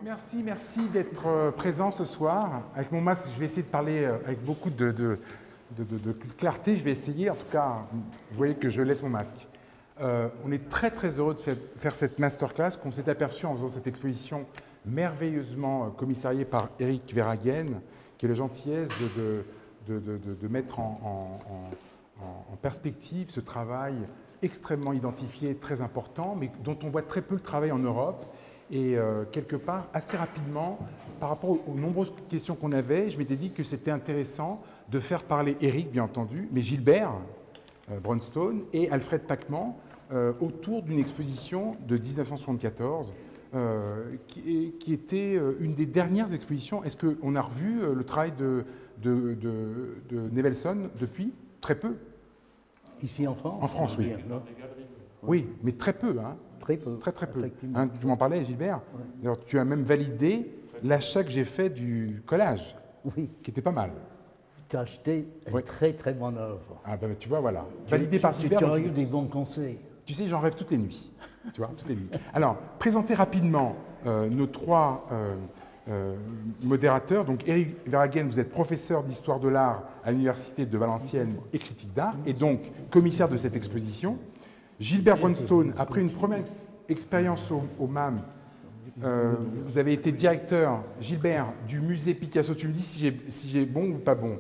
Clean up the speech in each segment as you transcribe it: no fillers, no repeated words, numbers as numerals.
Merci d'être présent ce soir. Avec mon masque, je vais essayer de parler avec beaucoup de clarté. Je vais essayer, en tout cas, vous voyez que je laisse mon masque. On est très heureux de faire cette masterclass qu'on s'est aperçu en faisant cette exposition merveilleusement commissariée par Eric Verhagen, qui a la gentillesse de mettre en perspective ce travail extrêmement identifié, très important, mais dont on voit très peu le travail en Europe. Et quelque part, assez rapidement, par rapport aux nombreuses questions qu'on avait, je m'étais dit que c'était intéressant de faire parler Eric, bien entendu, mais Gilbert Brunstone et Alfred Pachman autour d'une exposition de 1974 qui était une des dernières expositions. Est-ce qu'on a revu le travail de Nevelson depuis? Très peu. Ici en France? En France, oui. Oui, mais très peu, hein. Très peu. Très peu. Hein, tu m'en parlais, Gilbert. D'ailleurs, tu as même validé l'achat que j'ai fait du collage, oui, qui était pas mal. Tu as acheté une très bonne œuvre. Ah ben tu vois, voilà. Validé par Gilbert. Tu as eu des bons conseils. Tu sais, j'en rêve toutes les nuits. Tu vois, toutes les nuits. Alors, présenter rapidement nos trois modérateurs. Donc, Eric Verhagen, vous êtes professeur d'histoire de l'art à l'Université de Valenciennes et critique d'art, et donc commissaire de cette exposition. Gilbert Brunstone, après une première expérience au MAM, vous avez été directeur, Gilbert, du musée Picasso. Tu me dis si j'ai bon ou pas bon.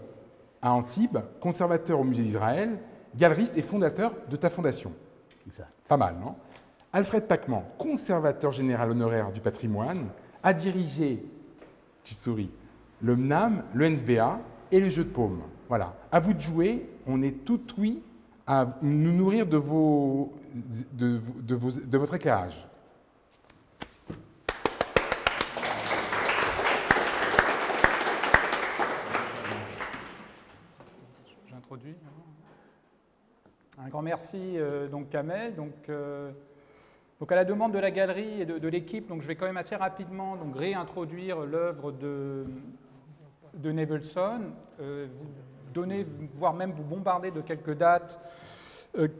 À Antibes, conservateur au musée d'Israël, galeriste et fondateur de ta fondation. Exact. Pas mal, non? Alfred Pachman, conservateur général honoraire du patrimoine, a dirigé, tu souris, le MNAM, le NSBA et le jeu de paume. Voilà. À vous de jouer, on est tout oui à nous nourrir de votre éclairage. J'introduis. Un grand merci, donc Kamel. Donc, à la demande de la galerie et de l'équipe, donc je vais quand même assez rapidement donc, réintroduire l'œuvre de Nevelson, vous donner, voire même vous bombarder de quelques dates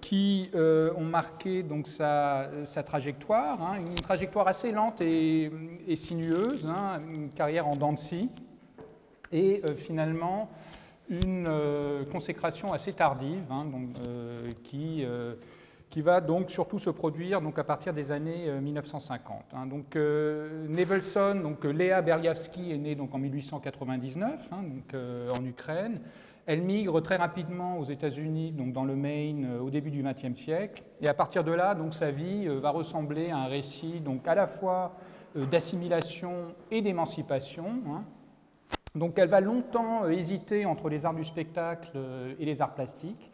qui ont marqué donc, sa trajectoire, hein, une trajectoire assez lente et sinueuse, hein, une carrière en dents de scie, et finalement une consécration assez tardive, hein, donc, qui va donc surtout se produire donc, à partir des années 1950. Hein. Donc, Nevelson, donc Léa Berliavsky est née donc, en 1899 hein, donc, en Ukraine. Elle migre très rapidement aux États-Unis, donc dans le Maine, au début du XXe siècle. Et à partir de là, donc, sa vie va ressembler à un récit donc, à la fois d'assimilation et d'émancipation. Hein. Donc elle va longtemps hésiter entre les arts du spectacle et les arts plastiques.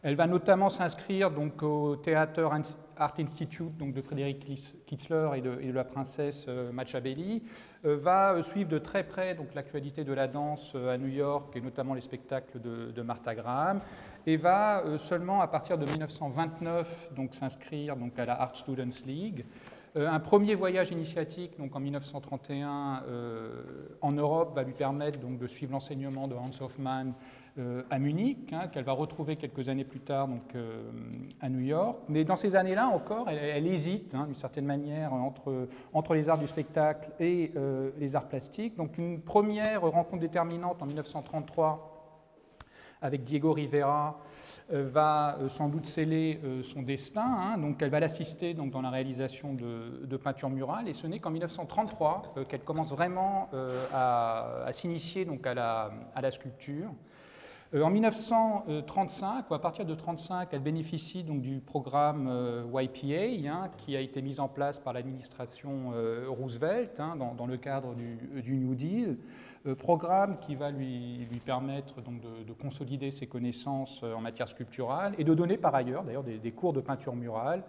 Elle va notamment s'inscrire donc, au Theater Art Institute donc, de Frédéric Kitzler et de la princesse Machiavelli, va suivre de très près l'actualité de la danse à New York et notamment les spectacles de Martha Graham, et va seulement à partir de 1929 s'inscrire à la Art Students League. Un premier voyage initiatique donc, en 1931 en Europe va lui permettre donc, de suivre l'enseignement de Hans Hofmann à Munich, hein, qu'elle va retrouver quelques années plus tard donc, à New York. Mais dans ces années-là encore, elle hésite hein, d'une certaine manière entre les arts du spectacle et les arts plastiques. Donc une première rencontre déterminante en 1933 avec Diego Rivera va sans doute sceller son destin. Hein. Donc elle va l'assister dans la réalisation de peintures murales, et ce n'est qu'en 1933 qu'elle commence vraiment à s'initier à la sculpture. En 1935, ou à partir de 1935, elle bénéficie donc du programme YPA, hein, qui a été mis en place par l'administration Roosevelt hein, dans le cadre du New Deal, programme qui va lui permettre donc, de consolider ses connaissances en matière sculpturale et de donner par ailleurs d'ailleurs des cours de peinture murale,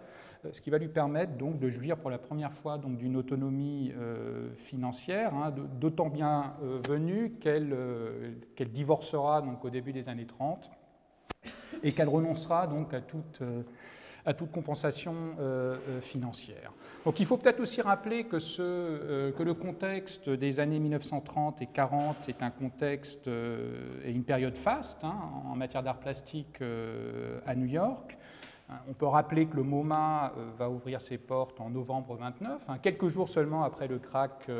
ce qui va lui permettre donc, de jouir pour la première fois d'une autonomie financière, hein, d'autant bien venue qu'elle divorcera donc, au début des années 30 et qu'elle renoncera donc, à toute compensation financière. Donc il faut peut-être aussi rappeler que le contexte des années 1930 et 40 est un contexte et une période faste hein, en matière d'art plastique à New York. On peut rappeler que le MoMA va ouvrir ses portes en novembre 29, quelques jours seulement après le krach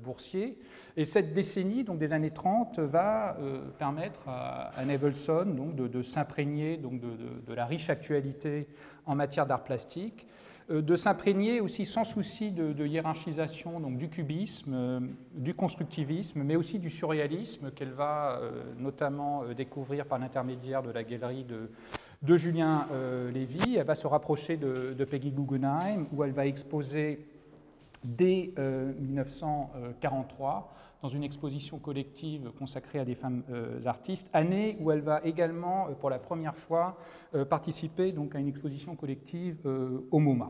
boursier. Et cette décennie, donc des années 30, va permettre à Nevelson donc, de s'imprégner de la riche actualité en matière d'art plastique, de s'imprégner aussi sans souci de hiérarchisation donc du cubisme, du constructivisme, mais aussi du surréalisme qu'elle va notamment découvrir par l'intermédiaire de la galerie de Julien Lévy. Elle va se rapprocher de Peggy Guggenheim, où elle va exposer dès 1943 dans une exposition collective consacrée à des femmes artistes, année où elle va également, pour la première fois, participer donc, à une exposition collective au MoMA.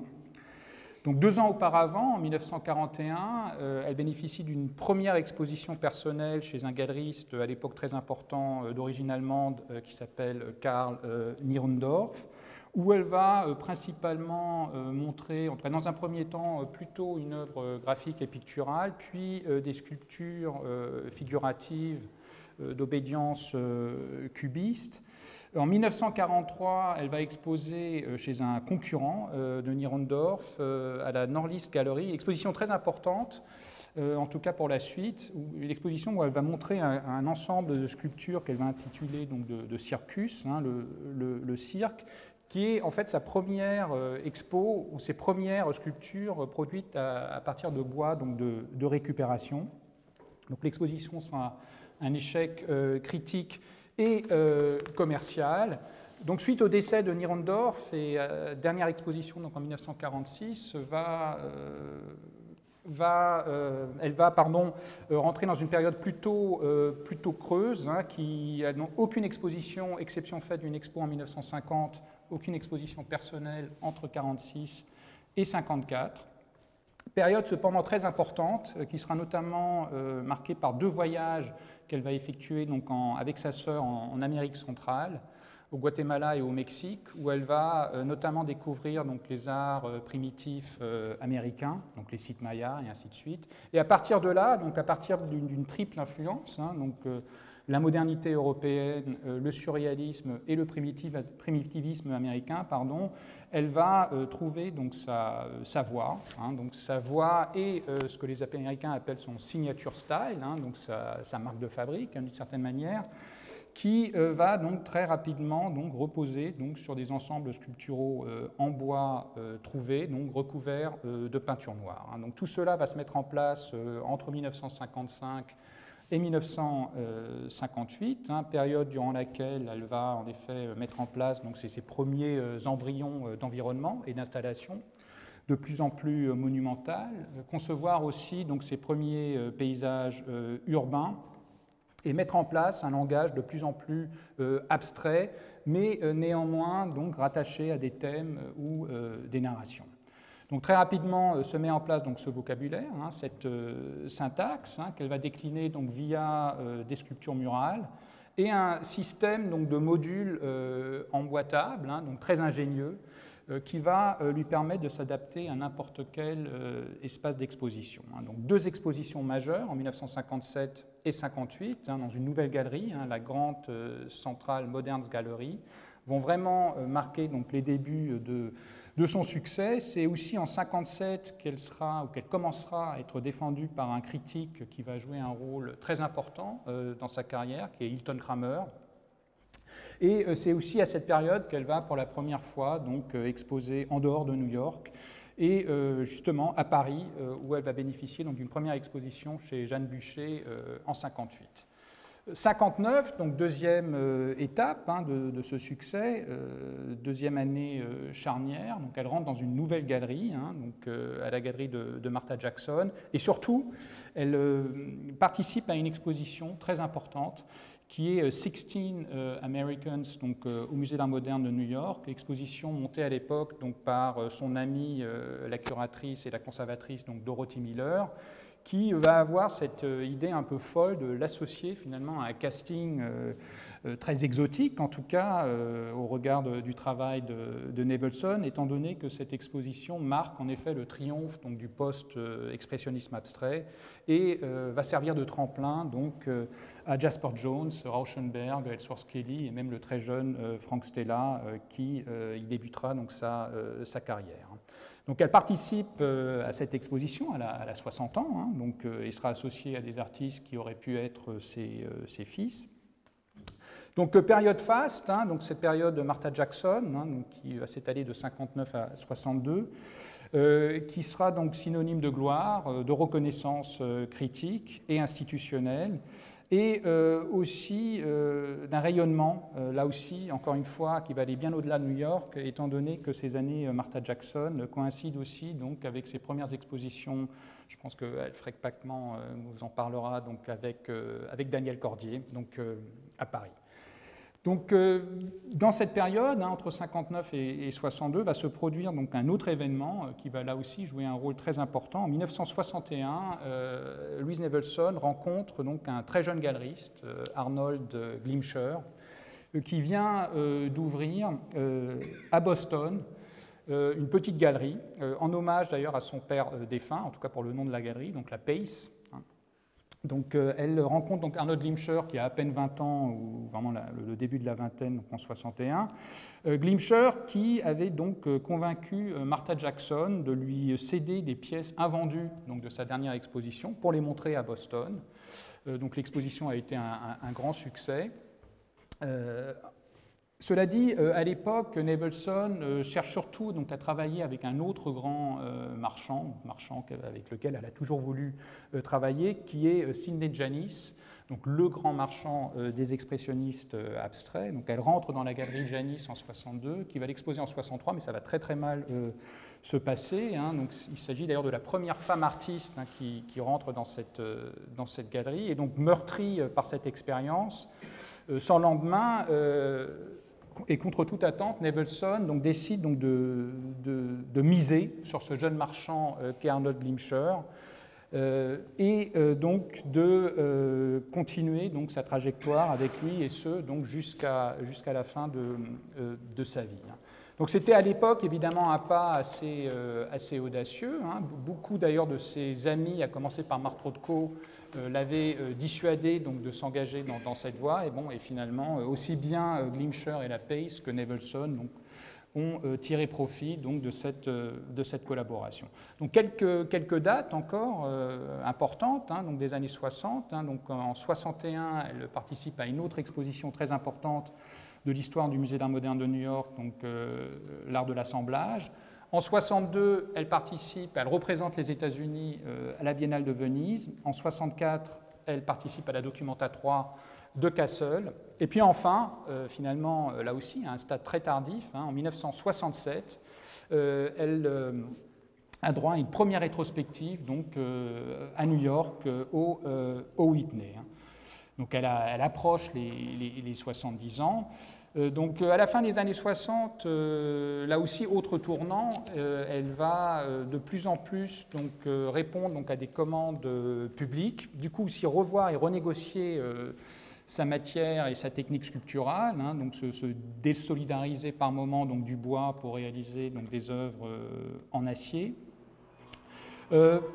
Donc 2 ans auparavant, en 1941, elle bénéficie d'une première exposition personnelle chez un galeriste à l'époque très important d'origine allemande qui s'appelle Karl Nierendorf, où elle va principalement montrer, en tout cas dans un premier temps, plutôt une œuvre graphique et picturale, puis des sculptures figuratives d'obédience cubiste. En 1943, elle va exposer chez un concurrent de Nierendorf à la Norlist Gallery, exposition très importante, en tout cas pour la suite, une exposition où elle va montrer un ensemble de sculptures qu'elle va intituler donc, de circus, le cirque, qui est en fait sa première expo ou ses premières sculptures produites à partir de bois donc de récupération. Donc l'exposition sera un échec critique et commercial. Donc, suite au décès de Nierendorf, et dernière exposition donc en 1946, elle va rentrer dans une période plutôt creuse, qui n'a aucune exposition, exception faite d'une expo en 1950, aucune exposition personnelle entre 1946 et 1954. Période cependant très importante, qui sera notamment marquée par 2 voyages qu'elle va effectuer donc avec sa sœur en Amérique centrale, au Guatemala et au Mexique, où elle va notamment découvrir donc, les arts primitifs américains, donc les sites mayas et ainsi de suite. Et à partir de là, donc à partir d'une triple influence, la modernité européenne, le surréalisme et le primitivisme américain, elle va trouver donc, sa voie, donc sa voie et ce que les Américains appellent son signature style, donc sa marque de fabrique d'une certaine manière, qui va donc très rapidement donc, reposer donc, sur des ensembles sculpturaux en bois trouvés, donc recouverts de peinture noire. Donc tout cela va se mettre en place entre 1955 et 1958, période durant laquelle elle va en effet mettre en place donc, ses premiers embryons d'environnement et d'installation de plus en plus monumentales, concevoir aussi donc, ses premiers paysages urbains et mettre en place un langage de plus en plus abstrait, mais néanmoins donc, rattaché à des thèmes ou des narrations. Donc très rapidement se met en place donc, ce vocabulaire, cette syntaxe qu'elle va décliner donc, via des sculptures murales et un système donc, de modules emboîtables, donc très ingénieux, qui va lui permettre de s'adapter à n'importe quel espace d'exposition. Donc 2 expositions majeures en 1957 et 1958 dans une nouvelle galerie, la Grande Central Moderns Gallery, vont vraiment marquer donc, les débuts de son succès. C'est aussi en 1957 qu'elle commencera à être défendue par un critique qui va jouer un rôle très important dans sa carrière, qui est Hilton Kramer. Et c'est aussi à cette période qu'elle va pour la première fois donc, exposer en dehors de New York et justement à Paris, où elle va bénéficier d'une première exposition chez Jeanne Bucher en 1958. 1959, donc deuxième étape de ce succès, deuxième année charnière, donc elle rentre dans une nouvelle galerie, donc à la galerie de Martha Jackson, et surtout, elle participe à une exposition très importante qui est 16 Americans donc, au Musée d'Art moderne de New York, exposition montée à l'époque donc, par son amie, la curatrice et la conservatrice donc, Dorothy Miller, qui va avoir cette idée un peu folle de l'associer finalement à un casting très exotique, en tout cas, au regard du travail de Nevelson, étant donné que cette exposition marque en effet le triomphe donc, du post-expressionnisme abstrait et va servir de tremplin donc, à Jasper Jones, Rauschenberg, Ellsworth Kelly et même le très jeune Frank Stella qui y débutera donc, sa carrière. Donc elle participe à cette exposition, elle a 60 ans, hein, donc, et sera associée à des artistes qui auraient pu être ses fils. Donc période faste, hein, donc cette période de Martha Jackson, hein, donc, qui va s'étaler de 59 à 62, qui sera donc synonyme de gloire, de reconnaissance critique et institutionnelle, et aussi d'un rayonnement, là aussi, encore une fois, qui va aller bien au-delà de New York, étant donné que ces années Martha Jackson coïncident aussi donc, avec ses premières expositions, je pense qu'Alfred Pachman nous en parlera, donc, avec Daniel Cordier, donc, à Paris. Donc, dans cette période, hein, entre 59 et 62, va se produire donc, un autre événement qui va là aussi jouer un rôle très important. En 1961, Louise Nevelson rencontre donc, un très jeune galeriste, Arnold Glimcher, qui vient d'ouvrir à Boston une petite galerie, en hommage d'ailleurs à son père défunt, en tout cas pour le nom de la galerie, donc la Pace. Donc, elle rencontre donc Arnold Glimcher qui a à peine 20 ans, ou vraiment le début de la vingtaine, donc en 61. Glimcher qui avait donc convaincu Martha Jackson de lui céder des pièces invendues donc, de sa dernière exposition pour les montrer à Boston. Donc l'exposition a été un grand succès. Cela dit, à l'époque, Nevelson cherche surtout donc, à travailler avec un autre grand marchand avec lequel elle a toujours voulu travailler, qui est Sidney Janis, donc le grand marchand des expressionnistes abstraits. Donc, elle rentre dans la galerie Janis en 62, qui va l'exposer en 63, mais ça va très très mal se passer. Hein. Donc, il s'agit d'ailleurs de la première femme artiste hein, qui rentre dans cette galerie, et donc meurtrie par cette expérience, sans lendemain. Et contre toute attente, Nevelson donc, décide donc, de miser sur ce jeune marchand qu'est Arnold Glimcher et donc de continuer donc, sa trajectoire avec lui, et ce donc, jusqu'à la fin de sa vie. Donc c'était à l'époque évidemment un pas assez audacieux. Hein. Beaucoup d'ailleurs de ses amis, à commencer par Mark Rothko, l'avaient dissuadé donc, de s'engager dans cette voie. Et finalement, aussi bien Glimcher et la Pace que Nevelson donc, ont tiré profit donc, de cette collaboration. Donc quelques dates encore importantes hein, donc des années 60. Hein, donc en 61, elle participe à une autre exposition très importante de l'histoire du Musée d'art moderne de New York, donc l'art de l'assemblage. En 62, elle représente les États-Unis à la Biennale de Venise. En 64, elle participe à la Documenta 3 de Kassel. Et puis enfin, finalement, là aussi, à un stade très tardif, hein, en 1967, elle a droit à une première rétrospective donc, à New York, au Whitney. Hein. Donc elle approche les 70 ans. Donc à la fin des années 60, là aussi, autre tournant, elle va de plus en plus donc, répondre donc, à des commandes publiques, du coup aussi revoir et renégocier sa matière et sa technique sculpturale, hein, donc se désolidariser par moment donc, du bois pour réaliser donc, des œuvres en acier.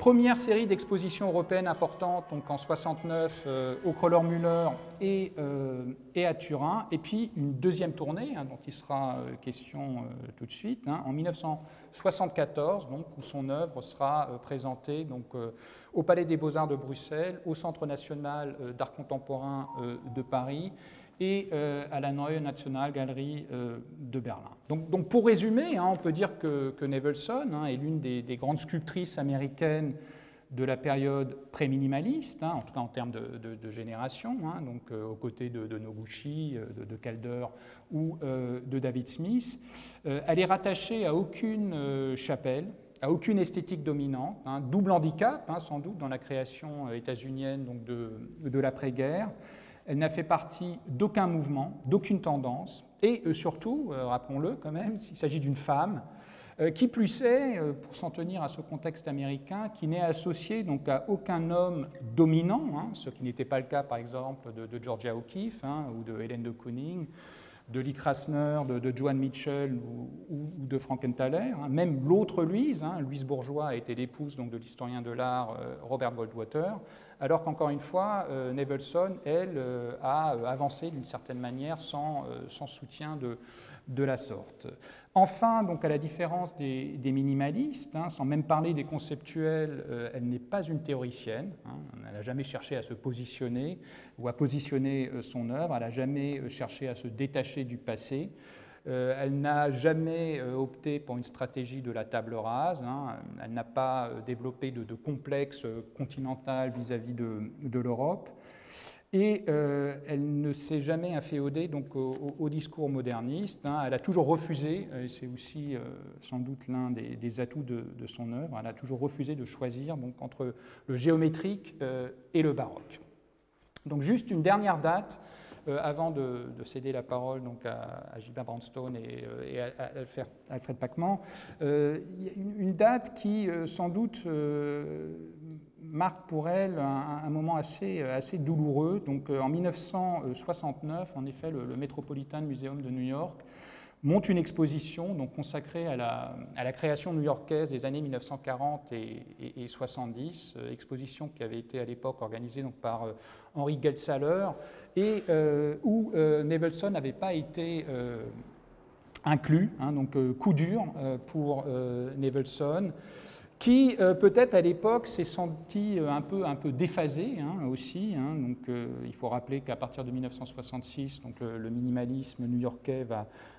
Première série d'expositions européennes importantes, donc en 69 au Kröller-Müller et à Turin, et puis une deuxième tournée, hein, dont il sera question tout de suite, hein, en 1974, donc, où son œuvre sera présentée donc, au Palais des Beaux-Arts de Bruxelles, au Centre national d'art contemporain de Paris, et à la Neue Nationalgalerie de Berlin. Donc pour résumer, hein, on peut dire que Nevelson hein, est l'une des grandes sculptrices américaines de la période pré-minimaliste, hein, en tout cas en termes de génération, hein, donc aux côtés de Noguchi, de Calder ou de David Smith. Elle est rattachée à aucune chapelle, à aucune esthétique dominante, hein, double handicap hein, sans doute dans la création états-unienne donc de l'après-guerre. Elle n'a fait partie d'aucun mouvement, d'aucune tendance, et surtout, rappelons-le quand même, il s'agit d'une femme Qui plus est, pour s'en tenir à ce contexte américain, qui n'est associé donc à aucun homme dominant, hein, ce qui n'était pas le cas par exemple de Georgia O'Keeffe hein, ou de Hélène de Kooning, de Lee Krasner, de Joan Mitchell ou de Frankenthaler. Hein. Même l'autre Louise, hein, Louise Bourgeois, a été l'épouse donc, de l'historien de l'art Robert Goldwater, alors qu'encore une fois, Nevelson, elle, a avancé d'une certaine manière sans soutien de la sorte. Enfin, donc à la différence des minimalistes, hein, sans même parler des conceptuels, elle n'est pas une théoricienne. Hein, elle n'a jamais cherché à se positionner ou à positionner son œuvre. Elle n'a jamais cherché à se détacher du passé. Elle n'a jamais opté pour une stratégie de la table rase. Hein, elle n'a pas développé de complexe continental vis-à-vis de l'Europe. Et elle ne s'est jamais inféodée donc, au discours moderniste. Hein. Elle a toujours refusé, et c'est aussi sans doute l'un des atouts de son œuvre, elle a toujours refusé de choisir donc, entre le géométrique et le baroque. Donc juste une dernière date, avant de céder la parole donc, à Gilbert Brownstone et à Alfred Pachman, une date qui sans doute marque pour elle un moment assez douloureux. Donc, en 1969, en effet, le Metropolitan Museum de New York monte une exposition donc, consacrée à la création new-yorkaise des années 1940 et 70, exposition qui avait été à l'époque organisée donc, par Henry Geldsaler et où Nevelson n'avait pas été inclus, hein, donc coup dur pour Nevelson, qui peut-être à l'époque s'est senti un peu déphasé hein, aussi. Hein, donc, il faut rappeler qu'à partir de 1966, donc, le minimalisme new-yorkais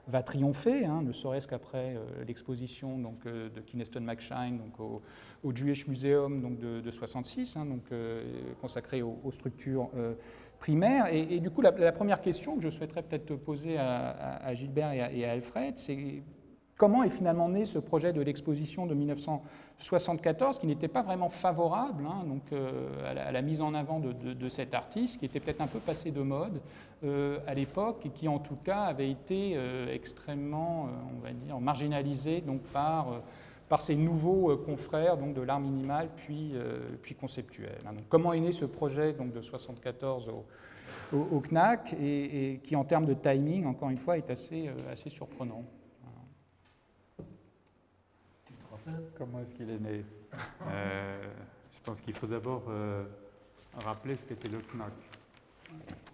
va triompher, hein, ne serait-ce qu'après l'exposition donc, de Kynaston McShine donc, au Jewish Museum donc, de 1966, hein, donc, consacré aux structures primaires. Et du coup, la première question que je souhaiterais peut-être poser à Gilbert et à Alfred, c'est comment est finalement né ce projet de l'exposition de 1974, qui n'était pas vraiment favorable hein, donc, à la mise en avant de cet artiste, qui était peut-être un peu passé de mode à l'époque, et qui en tout cas avait été extrêmement, on va dire, marginalisé donc, par ces nouveaux confrères donc, de l'art minimal puis conceptuel. Hein. Donc, comment est né ce projet donc, de 1974 au CNAC, et qui en termes de timing, encore une fois, est assez surprenant. Comment est-ce qu'il est né? Je pense qu'il faut d'abord rappeler ce qu'était le CNAC.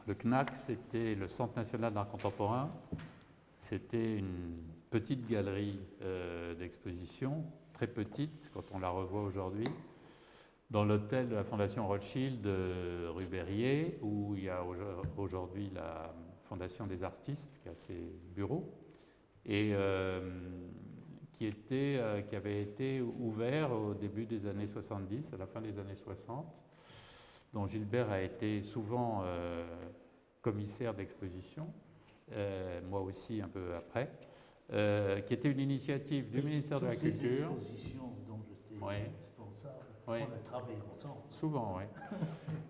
Le CNAC, c'était le Centre national d'art contemporain. C'était une petite galerie d'exposition, très petite quand on la revoit aujourd'hui, dans l'hôtel de la Fondation Rothschild rue Berryer, où il y a aujourd'hui la Fondation des artistes qui a ses bureaux. Et qui avait été ouvert au début des années 70, à la fin des années 60, dont Gilbert a été souvent commissaire d'exposition, moi aussi un peu après, qui était une initiative du ministère de la Culture. Ces expositions dont j'étais responsable, on a travaillé ensemble. Souvent, oui.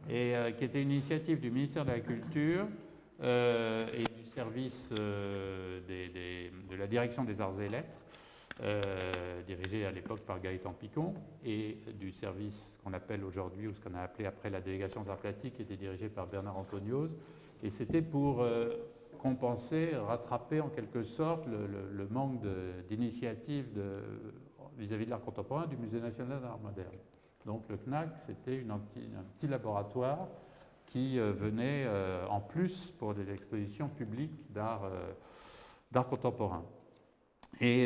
Et qui était une initiative du ministère de la Culture et du service de la direction des arts et lettres, dirigé à l'époque par Gaëtan Picon, et du service qu'on appelle aujourd'hui, ou ce qu'on a appelé après la délégation des arts plastiques, qui était dirigée par Bernard Antonios. Et c'était pour compenser, rattraper en quelque sorte le manque d'initiative vis-à-vis de l'art contemporain du Musée national d'art moderne. Donc le CNAC, c'était un petit laboratoire qui venait en plus pour des expositions publiques d'art contemporain. Et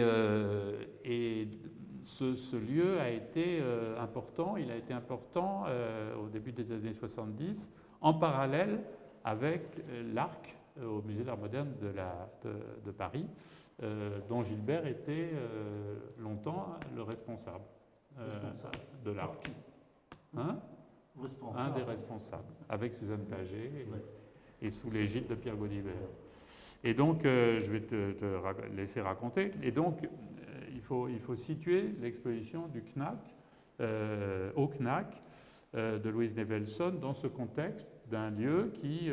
ce lieu a été important, il a été important au début des années 70, en parallèle avec l'ARC, au Musée d'art moderne de Paris, dont Gilbert était longtemps le responsable de l'ARC. Hein? Un des responsables, avec Suzanne Paget et sous l'égide de Pierre Gaudibert. Et donc, je vais te laisser raconter. Et donc, il faut situer l'exposition du CNAC, au CNAC, de Louise Nevelson, dans ce contexte d'un lieu qui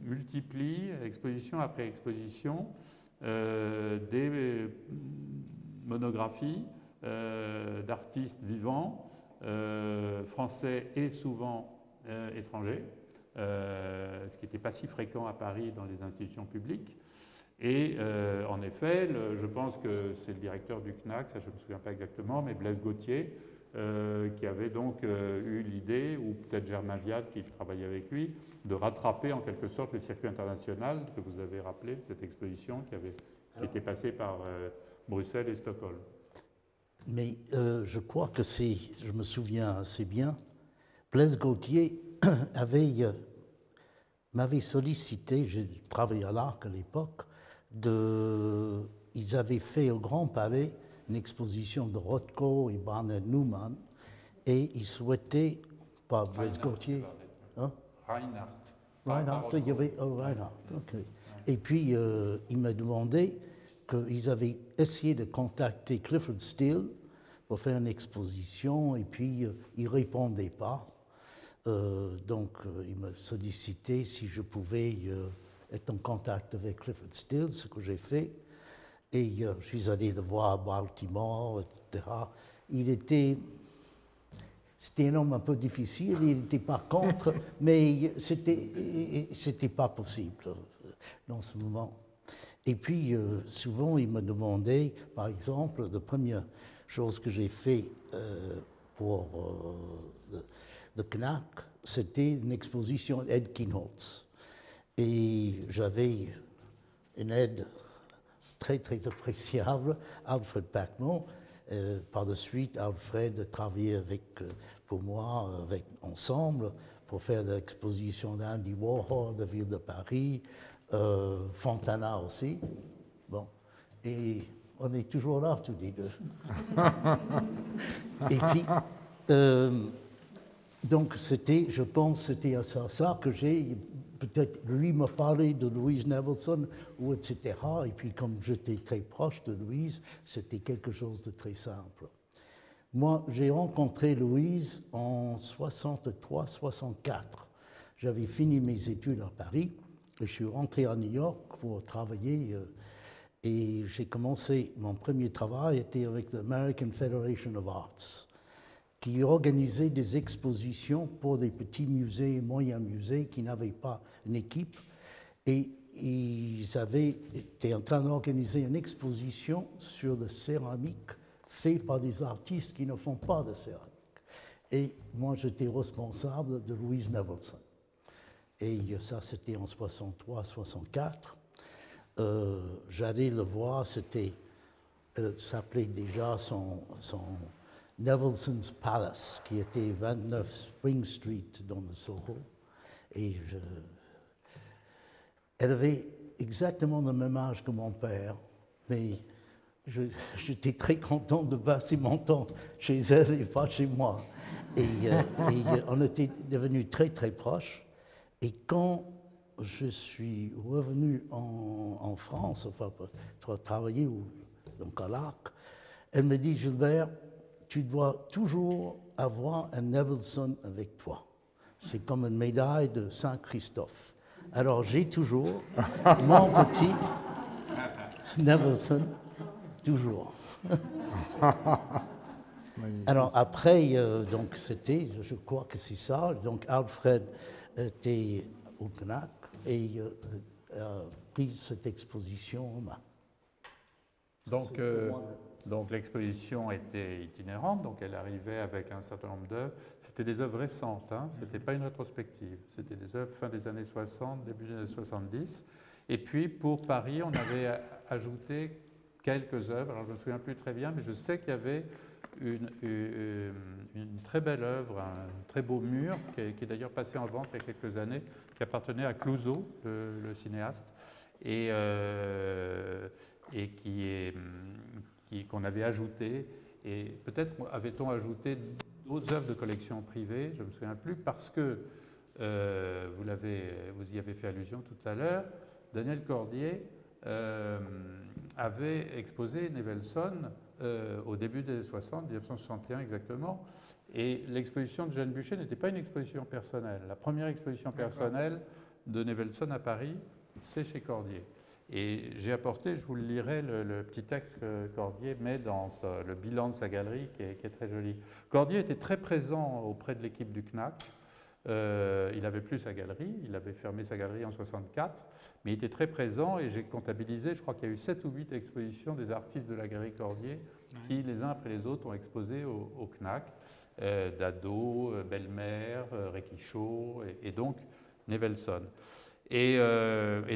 multiplie, exposition après exposition, des monographie d'artistes vivants, français et souvent étrangers, ce qui n'était pas si fréquent à Paris dans les institutions publiques. Et en effet, je pense que c'est le directeur du CNAC, ça je ne me souviens pas exactement, mais Blaise Gauthier, qui avait donc eu l'idée, ou peut-être Germain Vial qui travaillait avec lui, de rattraper en quelque sorte le circuit international que vous avez rappelé de cette exposition qui était passée par Bruxelles et Stockholm. Mais je crois que je me souviens assez bien, Blaise Gauthier m'avait sollicité, j'ai travaillé à l'Arc à l'époque, ils avaient fait au Grand Palais une exposition de Rothko et Barnett Newman, et ils souhaitaient, pas Blaise Gauthier, hein? Reinhardt, il y avait Reinhardt, ok. Et puis il m'a demandé qu'ils avaient essayé de contacter Clifford Steele pour faire une exposition, et puis il ne répondait pas. Donc il m'a sollicité si je pouvais être en contact avec Clifford Steele, ce que j'ai fait. Et je suis allé le voir à Baltimore, etc. C'était un homme un peu difficile, il n'était pas contre, mais c'était pas possible dans ce moment. Et puis, souvent, il me demandait, par exemple, la première chose que j'ai fait pour le CNAC, c'était une exposition Ed Kinholtz. Et j'avais une aide très, très appréciable, Alfred Packman. Par la suite, Alfred a travaillé pour moi ensemble pour faire l'exposition d'Andy Warhol, de la ville de Paris, Fontana aussi. Bon. Et on est toujours là, tous les deux. Et puis, donc je pense, c'était à ça que j'ai. Peut-être lui m'a parlé de Louise Nevelson, ou etc. Et puis comme j'étais très proche de Louise, c'était quelque chose de très simple. Moi, j'ai rencontré Louise en 63-64. J'avais fini mes études à Paris et je suis rentré à New York pour travailler. Et j'ai commencé, mon premier travail était avec l'American Federation of Arts, qui organisait des expositions pour des petits musées et moyens musées qui n'avaient pas une équipe. Et ils étaient en train d'organiser une exposition sur la céramique faite par des artistes qui ne font pas de céramique. Et moi, j'étais responsable de Louise Nevelson. Et ça, c'était en 63-64. J'allais le voir, ça s'appelait déjà son Nevelson's Palace, qui était 29 Spring Street dans le Soho. Et elle avait exactement le même âge que mon père, mais j'étais très content de passer mon temps chez elle et pas chez moi. Et on était devenus très, très proches. Et quand je suis revenu en France, enfin, pour travailler donc à l'Arc, elle me dit, Gilbert, tu dois toujours avoir un Nevelson avec toi. C'est comme une médaille de Saint-Christophe. Alors j'ai toujours mon petit Nevelson, toujours. Alors après, donc c'était, je crois que c'est ça, donc Alfred était au CNAC et a pris cette exposition en main. Donc l'exposition était itinérante, donc elle arrivait avec un certain nombre d'œuvres. C'était des œuvres récentes, hein, ce n'était pas une rétrospective. C'était des œuvres fin des années 60, début des années 70. Et puis pour Paris, on avait ajouté quelques œuvres. Alors je ne me souviens plus très bien, mais je sais qu'il y avait une très belle œuvre, un très beau mur, qui est d'ailleurs passé en vente il y a quelques années, qui appartenait à Clouzot, le cinéaste, et qu'on avait ajouté, et peut-être avait-on ajouté d'autres œuvres de collection privée, je ne me souviens plus, parce que, vous y avez fait allusion tout à l'heure, Daniel Cordier avait exposé Nevelson au début des années 60, 1961 exactement, et l'exposition de Jeanne Bucher n'était pas une exposition personnelle. La première exposition personnelle de Nevelson à Paris, c'est chez Cordier. Et j'ai apporté, je vous le lirai, le petit texte que Cordier met dans le bilan de sa galerie qui est très joli. Cordier était très présent auprès de l'équipe du CNAC. Il n'avait plus sa galerie, il avait fermé sa galerie en 1964, mais il était très présent et j'ai comptabilisé, je crois qu'il y a eu 7 ou 8 expositions des artistes de la galerie Cordier qui, les uns après les autres, ont exposé au CNAC. Dado, Belmer, Requichaud et donc Nevelson. Et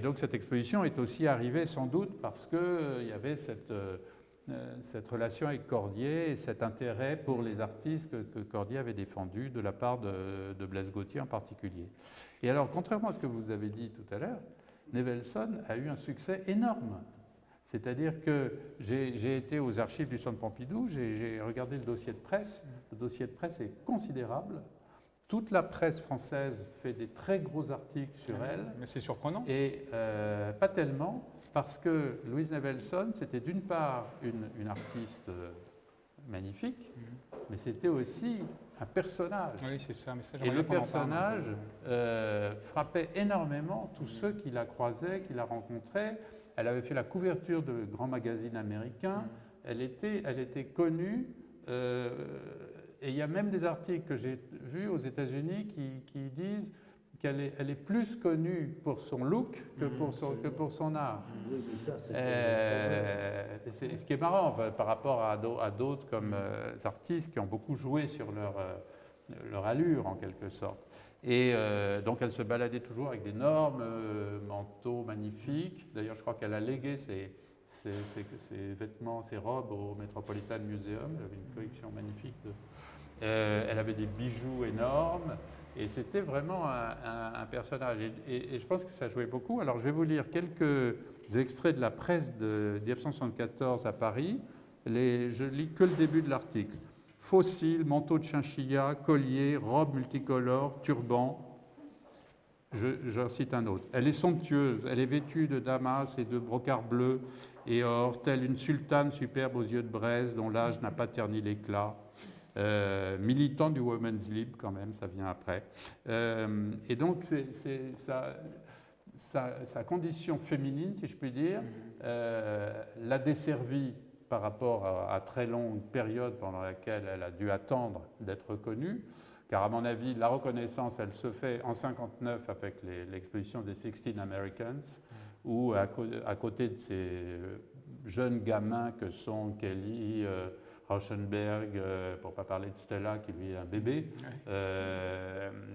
donc cette exposition est aussi arrivée sans doute parce qu'il y avait cette relation avec Cordier et cet intérêt pour les artistes que Cordier avait défendu de la part de Blaise Gauthier en particulier. Et alors, contrairement à ce que vous avez dit tout à l'heure, Nevelson a eu un succès énorme. C'est-à-dire que j'ai été aux archives du Centre Pompidou, j'ai regardé le dossier de presse. Le dossier de presse est considérable. Toute la presse française fait des très gros articles sur elle. Mais c'est surprenant. Et pas tellement, parce que Louise Nevelson, c'était d'une part une artiste magnifique, mais c'était aussi un personnage. Oui, c'est ça. Mais ça, et le personnage frappait énormément tous ceux qui la croisaient, qui la rencontraient. Elle avait fait la couverture de grands magazines américains. Elle était connue. Et il y a même des articles que j'ai vus aux États-Unis qui disent qu'elle est plus connue pour son look que pour son art. Oui, mais ça, ce qui est marrant enfin, par rapport à d'autres comme artistes qui ont beaucoup joué sur leur allure en quelque sorte. Et donc elle se baladait toujours avec d'énormes manteaux magnifiques. D'ailleurs, je crois qu'elle a légué ses vêtements, ses robes au Metropolitan Museum. Elle avait une collection magnifique. Elle avait des bijoux énormes. Et c'était vraiment un personnage. Et je pense que ça jouait beaucoup. Alors je vais vous lire quelques extraits de la presse de 1974 à Paris. Je lis que le début de l'article. Fossiles, manteau de chinchilla, collier, robe multicolore, turban. Je cite un autre. Elle est somptueuse, elle est vêtue de damas et de brocart bleu et or, telle une sultane superbe aux yeux de braise dont l'âge n'a pas terni l'éclat. Militant du Women's Lib quand même, ça vient après. Et donc sa condition féminine, si je puis dire, l'a desservie par rapport à très longue période pendant laquelle elle a dû attendre d'être reconnue, car à mon avis, la reconnaissance, elle se fait en 1959 avec l'exposition des 16 Americans, où à côté de ces jeunes gamins que sont Kelly, Rauschenberg, pour ne pas parler de Stella qui lui est un bébé,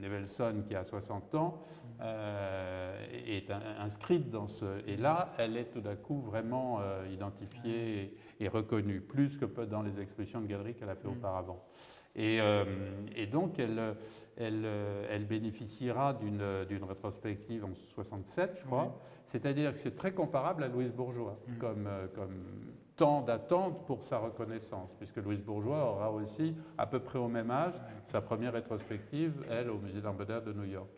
Nevelson qui a 60 ans, est inscrite dans ce... Et là, elle est tout d'un coup vraiment identifiée et reconnue, plus que dans les expositions de galeries qu'elle a fait auparavant. Et donc, elle bénéficiera d'une rétrospective en 67, je crois. C'est-à-dire que c'est très comparable à Louise Bourgeois, comme temps d'attente pour sa reconnaissance, puisque Louise Bourgeois aura aussi, à peu près au même âge, sa première rétrospective, elle, au Musée d'Art moderne de New York.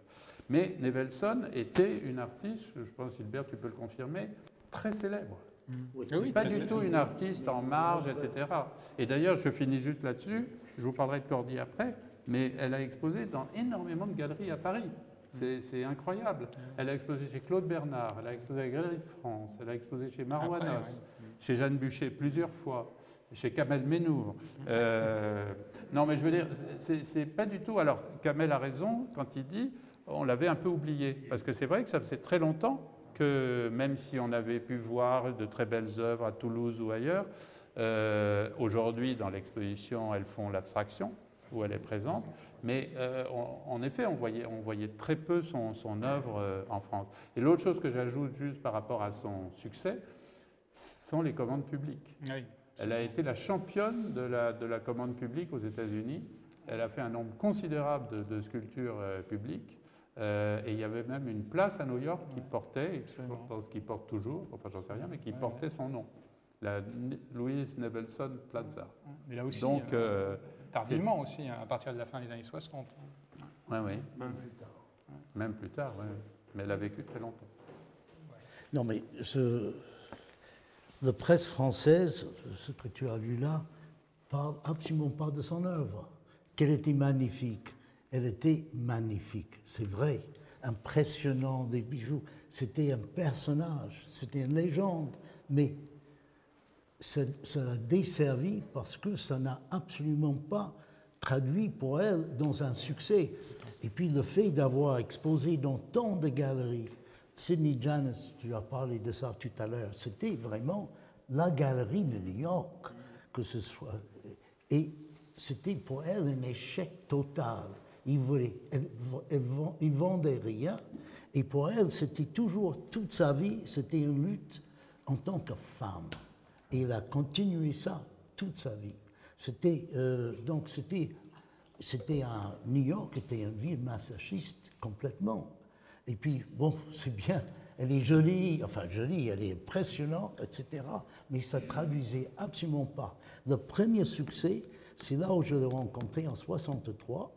Mais Nevelson était une artiste, je pense, Gilbert, tu peux le confirmer, très célèbre. Oui, Pas du tout une artiste en marge, etc. Et d'ailleurs, je finis juste là-dessus, je vous parlerai de Cordier après, mais elle a exposé dans énormément de galeries à Paris. C'est incroyable. Elle a exposé chez Claude Bernard, elle a exposé à la Galerie de France, elle a exposé chez Marouanos, chez Jeanne Buchet plusieurs fois, chez Kamel Ménour. Non, mais je veux dire, c'est pas du tout... Alors, Kamel a raison quand il dit on l'avait un peu oublié, parce que c'est vrai que ça faisait très longtemps que, même si on avait pu voir de très belles œuvres à Toulouse ou ailleurs, aujourd'hui, dans l'exposition, elles font l'abstraction, où elle est présente, mais en effet, on voyait très peu son œuvre en France. Et l'autre chose que j'ajoute juste par rapport à son succès, sont les commandes publiques. Oui. Elle a été la championne de la commande publique aux États-Unis. Elle a fait un nombre considérable de sculptures publiques. Et il y avait même une place à New York qui portait, je pense qu'il porte toujours, enfin j'en sais rien, mais qui portait son nom. La Louise Nevelson Plaza. Mais là aussi, donc, tardivement aussi, à partir de la fin des années 60. Oui, oui. Même plus tard. Même plus tard, oui. Mais elle a vécu très longtemps. Non, mais la presse française, ce que tu as lu là, parle absolument pas de son œuvre. Qu'elle était magnifique. Elle était magnifique, c'est vrai. impressionnant des bijoux. C'était un personnage, c'était une légende, mais ça l'a desservi parce que ça n'a absolument pas traduit pour elle dans un succès. Et puis le fait d'avoir exposé dans tant de galeries, Sidney Janis, tu as parlé de ça tout à l'heure, c'était vraiment la galerie de New York, que ce soit. Et c'était pour elle un échec total. Il vendait rien. Et pour elle, c'était toujours, toute sa vie, c'était une lutte en tant que femme. Et elle a continué ça toute sa vie. C'était à New York, c'était une ville masochiste complètement. Et puis, bon, c'est bien, elle est jolie, enfin jolie, elle est impressionnante, etc. Mais ça ne traduisait absolument pas. Le premier succès, c'est là où je l'ai rencontrée en 63.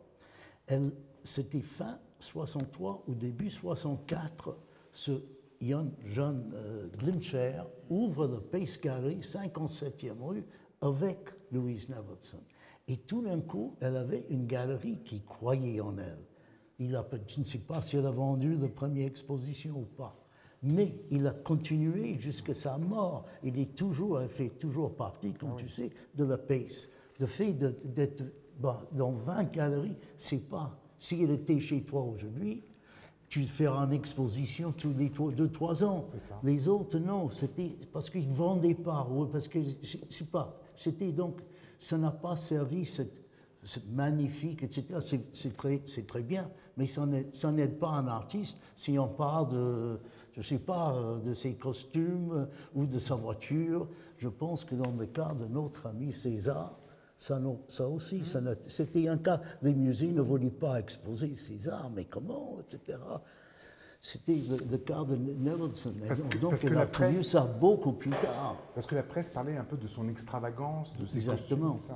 C'était fin 63 ou début 64. Ce John Glimcher ouvre le Pace Gallery, 57e rue, avec Louise Nevelson. Et tout d'un coup, elle avait une galerie qui croyait en elle. Je ne sais pas si elle a vendu la première exposition ou pas, mais il a continué jusqu'à sa mort. Elle fait toujours partie, comme tu sais, de la Pace. Le fait d'être dans 20 galeries, c'est pas. Si elle était chez toi aujourd'hui, tu feras une exposition tous les 2-3 ans. Les autres, non. C'était parce qu'ils ne vendaient pas, ou parce que c'est pas. C'était donc, ça n'a pas servi cette magnifique, etc. C'est très bien, mais ça n'aide pas un artiste si on parle de, je ne sais pas, de ses costumes ou de sa voiture. Je pense que dans le cas de notre ami César, ça aussi, c'était un cas. Les musées ne voulaient pas exposer César, mais comment, etc. C'était le cas de Nevelson. Donc, elle a connu ça beaucoup plus tard. Parce que la presse parlait un peu de son extravagance, de ses Exactement. costumes.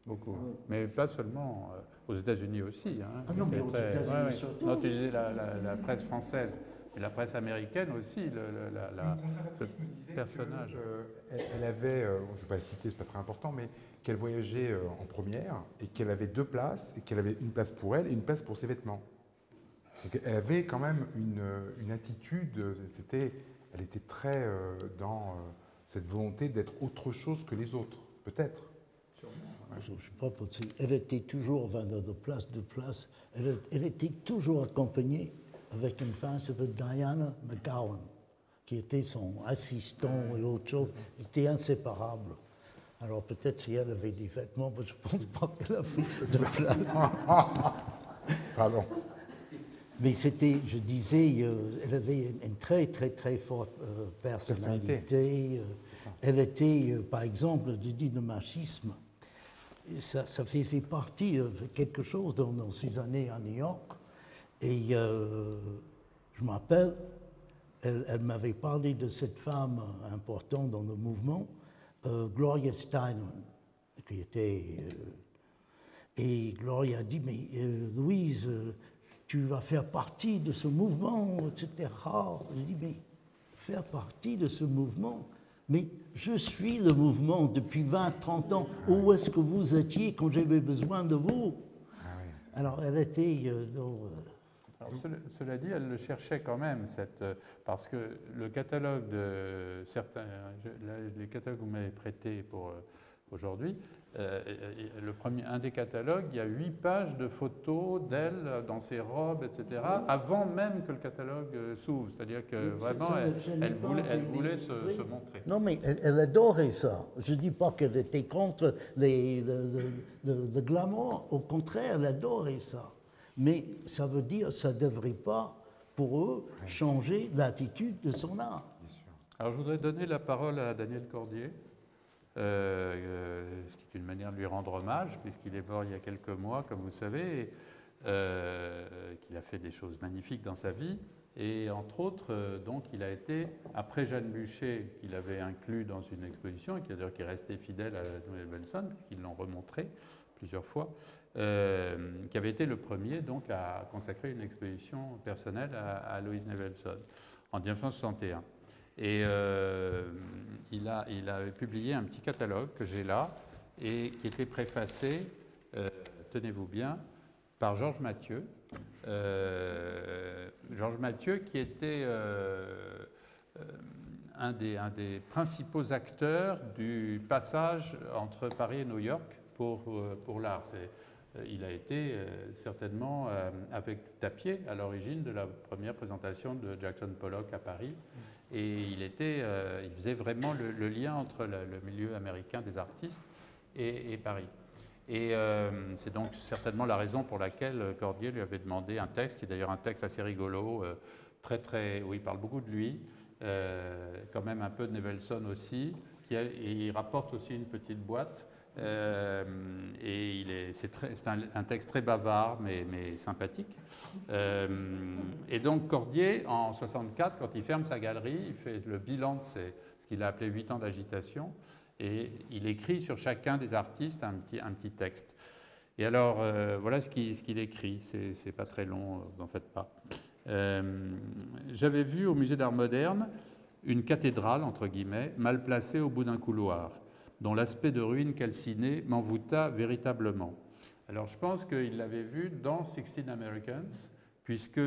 Beaucoup. Mais pas seulement, aux États-Unis aussi. Hein, ah non, mais aux États-Unis surtout. Non, tu disais la presse française, mais la presse américaine aussi, le personnage. Elle avait, je ne vais pas le citer, c'est pas très important, mais qu'elle voyageait en première et qu'elle avait 2 places, et qu'elle avait une place pour elle et une place pour ses vêtements. Donc elle avait quand même une attitude, elle était très dans cette volonté d'être autre chose que les autres, peut-être. Je ne sais pas, elle était toujours de place. Elle était toujours accompagnée avec une femme qui s'appelle Diana McGowan, qui était son assistant et autre chose. Ils étaient inséparables. Alors peut-être si elle avait des vêtements, mais je ne pense pas qu'elle avait de place. Pardon. Mais c'était, je disais, elle avait une très, très, très forte personnalité. Elle était, par exemple, du dynamisme. Ça faisait partie de quelque chose dans ces années à New York. Et je m'appelle, elle m'avait parlé de cette femme importante dans le mouvement, Gloria Steinem, qui était... et Gloria a dit, mais Louise, tu vas faire partie de ce mouvement, etc. Je dis, mais faire partie de ce mouvement, mais je suis le mouvement depuis 20-30 ans. Où est-ce que vous étiez quand j'avais besoin de vous? Alors, elle était... Alors, cela dit, elle le cherchait quand même, parce que le catalogue de certains... les catalogues que vous m'avez prêtés pour aujourd'hui, un des catalogues, il y a 8 pages de photos d'elle dans ses robes, etc., avant même que le catalogue s'ouvre. C'est-à-dire que vraiment, elle voulait se montrer. Non, mais elle adorait ça. Je ne dis pas qu'elle était contre le glamour. Au contraire, elle adorait ça. Mais ça veut dire que ça ne devrait pas, pour eux, changer l'attitude de son art. Alors, je voudrais donner la parole à Daniel Cordier. Ce qui est une manière de lui rendre hommage, puisqu'il est mort il y a quelques mois, comme vous savez, qu'il a fait des choses magnifiques dans sa vie. Et entre autres, donc, il a été, après Jeanne Bucher, qu'il avait inclus dans une exposition, et qui est resté fidèle à Nevelson, puisqu'ils l'ont remontré plusieurs fois, qui avait été le premier donc, à consacrer une exposition personnelle à Louise Nevelson en 1961. Et il avait publié un petit catalogue que j'ai là et qui était préfacé, tenez-vous bien, par Georges Mathieu. Georges Mathieu qui était un des principaux acteurs du passage entre Paris et New York pour l'art. Il a été certainement avec Tapier à l'origine de la première présentation de Jackson Pollock à Paris. Et il faisait vraiment le lien entre le milieu américain des artistes et Paris. Et c'est donc certainement la raison pour laquelle Cordier lui avait demandé un texte, qui est d'ailleurs un texte assez rigolo, où il parle beaucoup de lui, quand même un peu de Nevelson aussi, et il rapporte aussi une petite boîte. C'est un texte très bavard, mais sympathique. Et donc Cordier, en 1964, quand il ferme sa galerie, il fait le bilan de ce qu'il a appelé 8 ans d'agitation, et il écrit sur chacun des artistes un petit texte. Et alors, voilà ce qu'il écrit. C'est pas très long, vous n'en faites pas. J'avais vu au musée d'art moderne une cathédrale, entre guillemets, mal placée au bout d'un couloir, dont l'aspect de ruine calcinée m'envoûta véritablement. Alors je pense qu'il l'avait vu dans 16 Americans, puisque,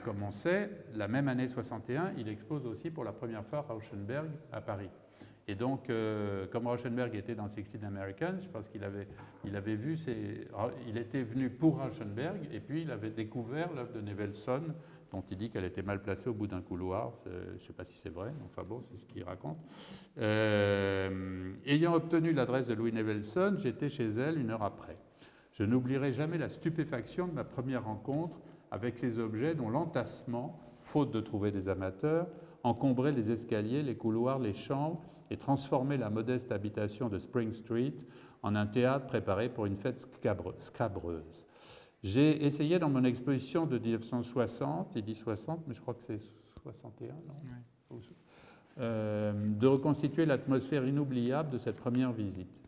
comme on sait, la même année 61, il expose aussi pour la première fois Rauschenberg à Paris. Et donc, comme Rauschenberg était dans 16 Americans, je pense qu'il avait vu, il était venu pour Rauschenberg, et puis il avait découvert l'œuvre de Nevelson, dont il dit qu'elle était mal placée au bout d'un couloir. Je ne sais pas si c'est vrai, mais enfin bon, c'est ce qu'il raconte. Ayant obtenu l'adresse de Louis Nevelson, j'étais chez elle 1 heure après. Je n'oublierai jamais la stupéfaction de ma première rencontre avec ces objets dont l'entassement, faute de trouver des amateurs, encombrait les escaliers, les couloirs, les chambres et transformait la modeste habitation de Spring Street en un théâtre préparé pour une fête scabreuse. J'ai essayé dans mon exposition de 1960, il dit 60, mais je crois que c'est 61, non ? Oui. De reconstituer l'atmosphère inoubliable de cette première visite.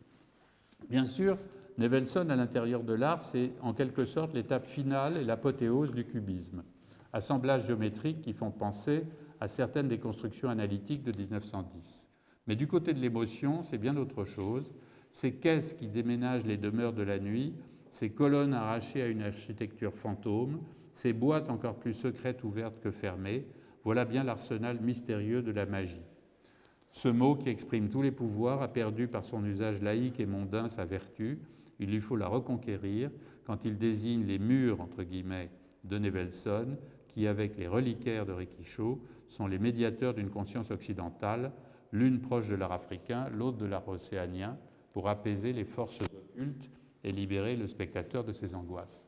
Bien sûr, Nevelson à l'intérieur de l'art, c'est en quelque sorte l'étape finale et l'apothéose du cubisme. Assemblages géométriques qui font penser à certaines des constructions analytiques de 1910. Mais du côté de l'émotion, c'est bien autre chose. Ces caisses qui déménagent les demeures de la nuit, ces colonnes arrachées à une architecture fantôme, ces boîtes encore plus secrètes ouvertes que fermées, voilà bien l'arsenal mystérieux de la magie. Ce mot qui exprime tous les pouvoirs a perdu par son usage laïque et mondain sa vertu. Il lui faut la reconquérir quand il désigne les murs, entre guillemets, de Nevelson, qui, avec les reliquaires de Riquichot, sont les médiateurs d'une conscience occidentale, l'une proche de l'art africain, l'autre de l'art océanien, pour apaiser les forces occultes et libérer le spectateur de ses angoisses.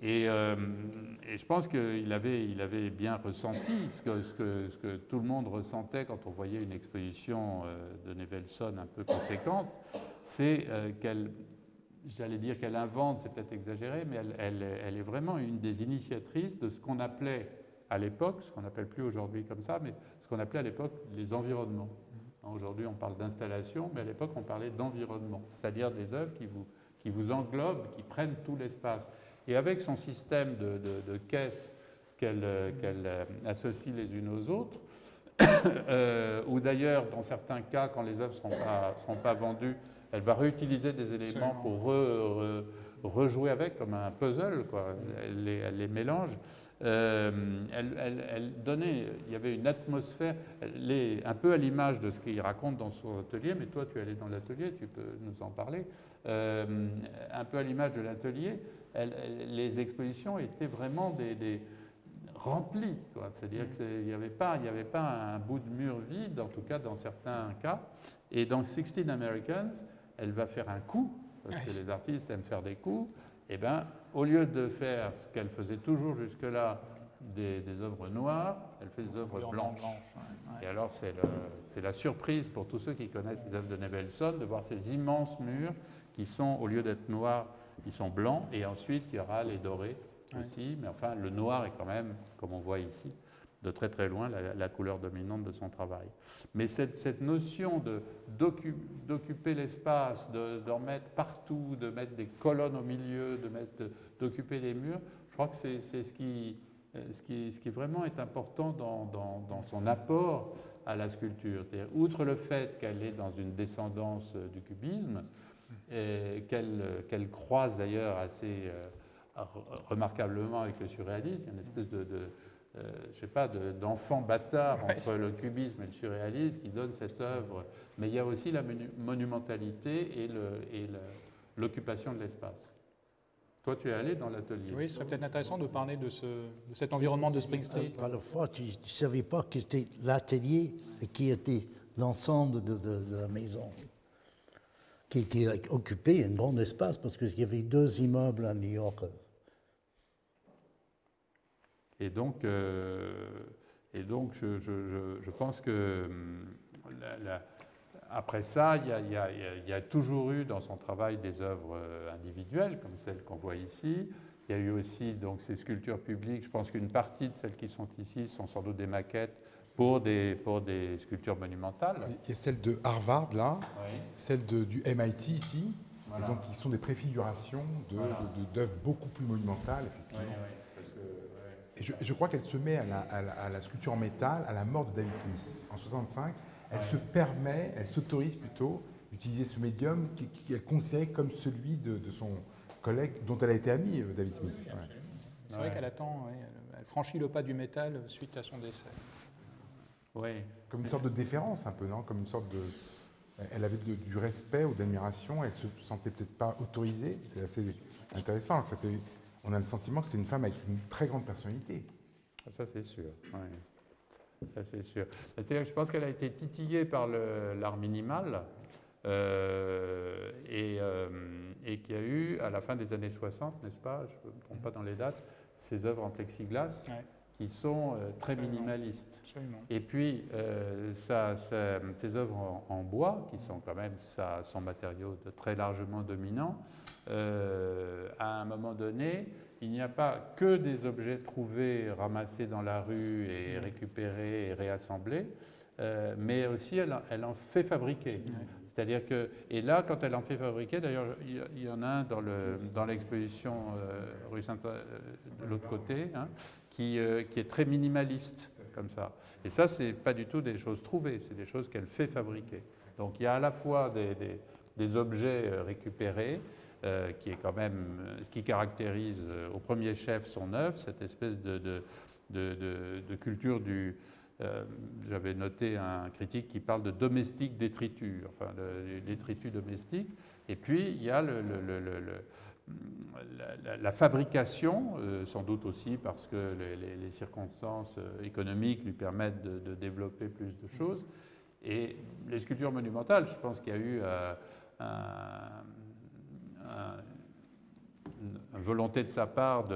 Et je pense qu'il avait bien ressenti ce que tout le monde ressentait quand on voyait une exposition de Nevelson un peu conséquente, c'est j'allais dire qu'elle invente, c'est peut-être exagéré, mais elle est vraiment une des initiatrices de ce qu'on appelait à l'époque, ce qu'on n'appelle plus aujourd'hui comme ça, mais ce qu'on appelait à l'époque les environnements. Aujourd'hui, on parle d'installation, mais à l'époque, on parlait d'environnement, c'est-à-dire des œuvres qui vous englobent, qui prennent tout l'espace. Et avec son système de caisses qu'elle associe les unes aux autres, ou d'ailleurs, dans certains cas, quand les œuvres ne seront pas vendues, elle va réutiliser des éléments pour rejouer avec, comme un puzzle, quoi. Elle les mélange. Elle donnait, il y avait une atmosphère, un peu à l'image de ce qu'il raconte dans son atelier, mais toi tu es allé dans l'atelier, tu peux nous en parler, un peu à l'image de l'atelier, les expositions étaient vraiment remplies, c'est-à-dire qu'il n'y avait pas un bout de mur vide, en tout cas dans certains cas, et dans 16 Americans, elle va faire un coup, parce que les artistes aiment faire des coups, et bien, au lieu de faire ce qu'elle faisait toujours jusque-là, des œuvres noires, elle fait des œuvres blanches. Et alors, c'est la surprise pour tous ceux qui connaissent les œuvres de Nevelson de voir ces immenses murs qui sont, au lieu d'être noirs, ils sont blancs. Et ensuite, il y aura les dorés aussi. Mais enfin, le noir est quand même, comme on voit ici, de très très loin, la couleur dominante de son travail. Mais cette notion d'occuper l'espace, d'en mettre partout, de mettre des colonnes au milieu, d'occuper les murs, je crois que c'est ce qui vraiment est important dans son apport à la sculpture. Outre le fait qu'elle est dans une descendance du cubisme, qu'elle croise d'ailleurs assez remarquablement avec le surréalisme. Il y a une espèce je sais pas, d'enfant bâtard entre le cubisme et le surréalisme qui donne cette œuvre. Mais il y a aussi la monumentalité et l'occupation de l'espace. Toi, tu es allé dans l'atelier. Oui, ce serait peut-être intéressant de parler de cet environnement de Spring Street. Par la fois, tu ne savais pas que c'était l'atelier et qui était l'ensemble de la maison, qui occupait un grand espace parce qu'il y avait 2 immeubles à New York. Et donc je pense que après ça, il y a toujours eu dans son travail des œuvres individuelles, comme celles qu'on voit ici. Il y a eu aussi donc, ces sculptures publiques. Je pense qu'une partie de celles qui sont ici sont sans doute des maquettes pour des sculptures monumentales. Il y a celle de Harvard, là, Oui. celle du MIT, ici. Voilà. Et donc, ils sont des préfigurations d'œuvres beaucoup plus monumentales, effectivement. Oui, oui, parce que, ouais. Et je crois qu'elle se met à la sculpture en métal à la mort de David Smith. En 1965, elle s'autorise plutôt d'utiliser ce médium qu'elle considérait comme celui de son collègue dont elle a été amie, David Smith. Oui, c'est vrai qu'elle attend, elle franchit le pas du métal suite à son décès. Oui. Comme une sorte de déférence un peu, non? Comme une sorte de... Elle avait du respect ou d'admiration, elle ne se sentait peut-être pas autorisée. C'est assez intéressant. On a le sentiment que c'était une femme avec une très grande personnalité. Ça, c'est sûr. Ouais. Ça, c'est sûr. C'est-à-dire que je pense qu'elle a été titillée par l'art minimal et qu'il y a eu, à la fin des années 60, n'est-ce pas, je ne me trompe pas dans les dates, ces œuvres en plexiglas qui sont très minimalistes. Absolument. Et puis, ces œuvres en bois, qui sont quand même son matériau très largement dominant, à un moment donné, il n'y a pas que des objets trouvés, ramassés dans la rue et récupérés et réassemblés, mais aussi elle en fait fabriquer. C'est-à-dire que, et là, quand elle en fait fabriquer, d'ailleurs, il y en a un dans l'exposition rue de l'autre côté, hein, qui est très minimaliste, comme ça. Et ça, ce n'est pas du tout des choses trouvées, c'est des choses qu'elle fait fabriquer. Donc il y a à la fois des objets récupérés, qui est quand même ce qui caractérise au premier chef son œuvre, cette espèce de culture du... J'avais noté un critique qui parle de domestique détritus, enfin de détritus domestique. Et puis il y a la fabrication, sans doute aussi parce que les circonstances économiques lui permettent de développer plus de choses. Et les sculptures monumentales, je pense qu'il y a eu une volonté de sa part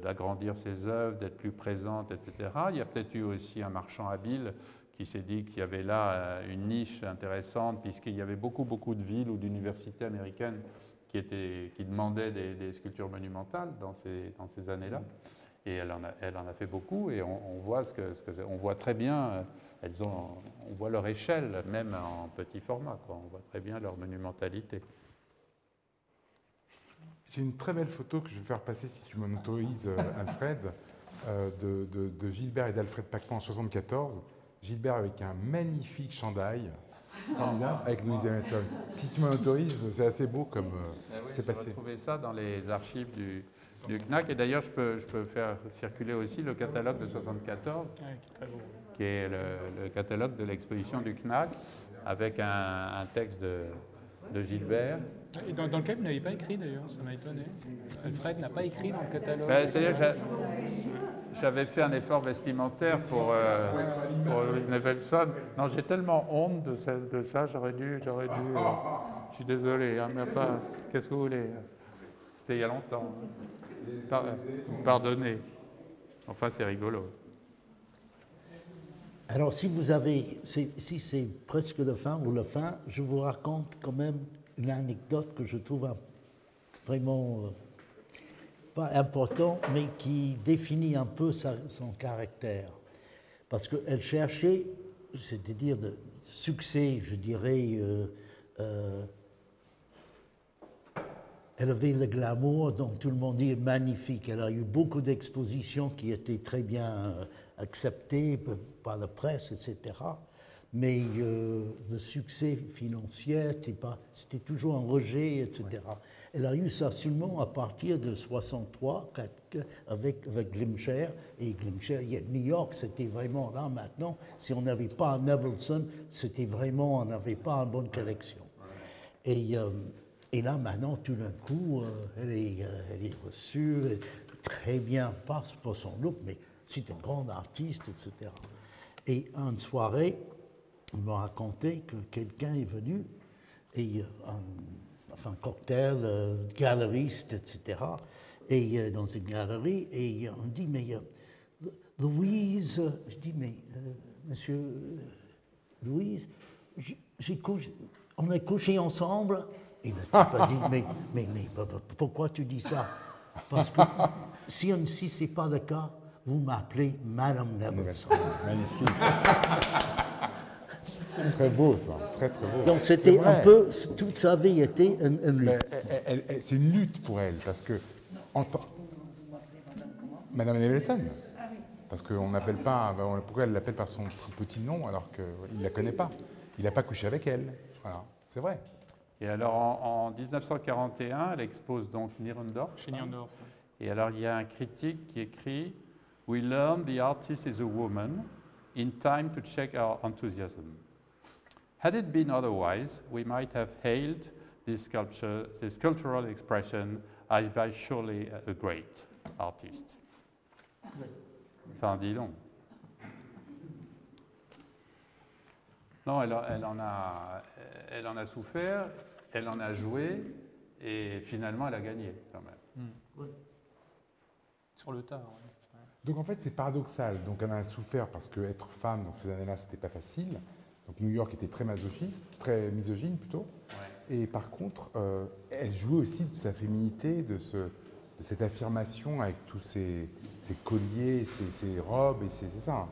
d'agrandir ses œuvres, d'être plus présente, etc. Il y a peut-être eu aussi un marchand habile qui s'est dit qu'il y avait là une niche intéressante, puisqu'il y avait beaucoup de villes ou d'universités américaines qui demandaient des sculptures monumentales dans ces années-là. Et elle en a fait beaucoup, et on voit on voit très bien, on voit leur échelle, même en petit format, quoi. On voit très bien leur monumentalité. J'ai une très belle photo que je vais faire passer, si tu m'en autorises, Alfred, de Gilbert et d'Alfred Pacman en 1974. Gilbert avec un magnifique chandail, formidable, avec Louise Emerson. Si tu m'en autorises, c'est assez beau comme c'est passé. J'ai retrouvé ça dans les archives du CNAC. Et d'ailleurs, je peux faire circuler aussi le catalogue de 1974, qui est le catalogue de l'exposition du CNAC, avec un texte de Gilbert. Et dans lequel vous n'avez pas écrit d'ailleurs, ça m'a étonné. Alfred n'a pas écrit dans le catalogue. C'est-à-dire que j'avais fait un effort vestimentaire pour Louise Nevelson. Non, j'ai tellement honte de ça, j'aurais dû. Je suis désolé, hein, mais enfin, qu'est-ce que vous voulez? C'était il y a longtemps. Pardonnez. Enfin, c'est rigolo. Alors, si c'est presque la fin ou la fin, je vous raconte quand même une anecdote que je trouve vraiment pas important, mais qui définit un peu son caractère. Parce qu'elle cherchait, c'est-à-dire de succès, je dirais, elle avait le glamour, donc tout le monde dit magnifique. Elle a eu beaucoup d'expositions qui étaient très bien acceptées par la presse, etc. mais le succès financier, c'était toujours un rejet, etc. Elle a eu ça seulement à partir de 63 avec Glimcher. Et Glimcher, New York, c'était vraiment là maintenant. Si on n'avait pas un Nevelson, c'était vraiment, on n'avait pas une bonne collection. Et là, maintenant, tout d'un coup, elle est reçue très bien, pas pour son look, mais c'est un grand artiste, etc. Et une soirée, on m'a raconté que quelqu'un est venu, et un cocktail, galeriste, etc., et dans une galerie, et on dit, mais Louise, je dis, mais monsieur Louise, on a couché ensemble. Et le type a dit, mais pourquoi tu dis ça? Parce que si c'est pas le cas, vous m'appelez Madame Nevelson. Magnifique. C'est très beau, ça. Très, très beau. Donc c'était un peu, toute sa vie était une lutte. C'est une lutte pour elle, parce que... Madame Nevelson. Parce qu'on n'appelle pas... Pourquoi elle l'appelle par son petit nom alors qu'il ne la connaît pas? Il n'a pas couché avec elle. Voilà, c'est vrai. Et alors, en 1941, elle expose donc Nierendorf. Chez Nierendorf. Et alors, il y a un critique qui écrit « We learn the artist is a woman in time to check our enthusiasm. Had it been otherwise, we might have hailed this sculpture, this cultural expression as by surely a great artist. » Ça en dit long. Non, elle en a souffert, elle en a joué, et finalement, elle a gagné quand même. Oui. Sur le tard. Ouais. Donc en fait, c'est paradoxal. Donc elle en a souffert parce qu'être femme dans ces années-là, c'était pas facile. Donc New York était très masochiste, très misogyne plutôt. Ouais. Et par contre, elle jouait aussi de sa féminité, de cette affirmation avec tous ces colliers, ces robes, et c'est ça.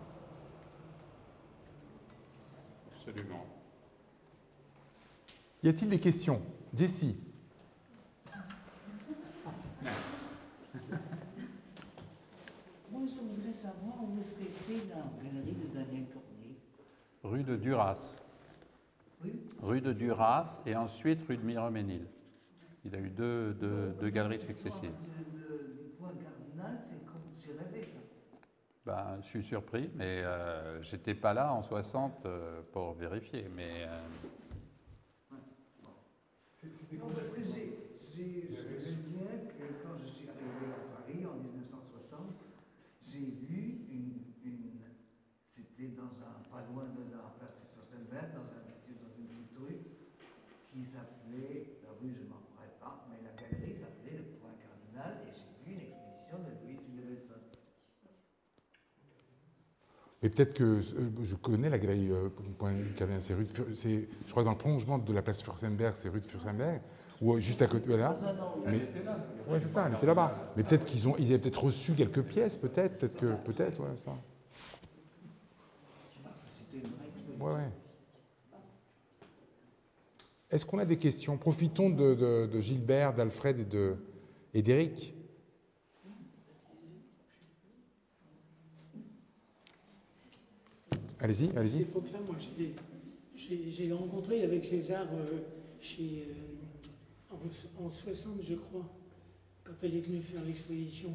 Absolument. Y a-t-il des questions? Jessie? Moi, je voudrais savoir où est-ce qu'elle fait la galerie de Daniel Cormier. Rue de Duras. Oui. Rue de Duras et ensuite rue de Miromesnil. Il a eu deux galeries successives. Le point cardinal, c'est comme c'est rêvé, ça. Ben, je suis surpris, mais j'étais pas là en 60 pour vérifier. Mais non, parce que je me souviens que quand je suis arrivé à Paris en 1960, j'ai vu c'était pas loin de la place de Fürstenberg, dans une petite rue qui s'appelait, la rue je ne m'en rappelle pas, mais la galerie s'appelait le Point Cardinal, et j'ai vu une exposition de Louise Nevelson. Mais peut-être que je connais la galerie Point Cardinal, je crois dans le prolongement de la place Fürstenberg, c'est rue de Fürstenberg, ou juste à côté, voilà. Mais ouais, c'est ça, elle était là-bas. Mais peut-être ils avaient peut-être reçu quelques pièces, peut-être, ouais, ça. Ouais. Est-ce qu'on a des questions? Profitons de Gilbert, d'Alfred et d'Éric. Allez-y. À cette époque-là, moi, j'ai rencontré avec César en 60, je crois, quand elle est venue faire l'exposition,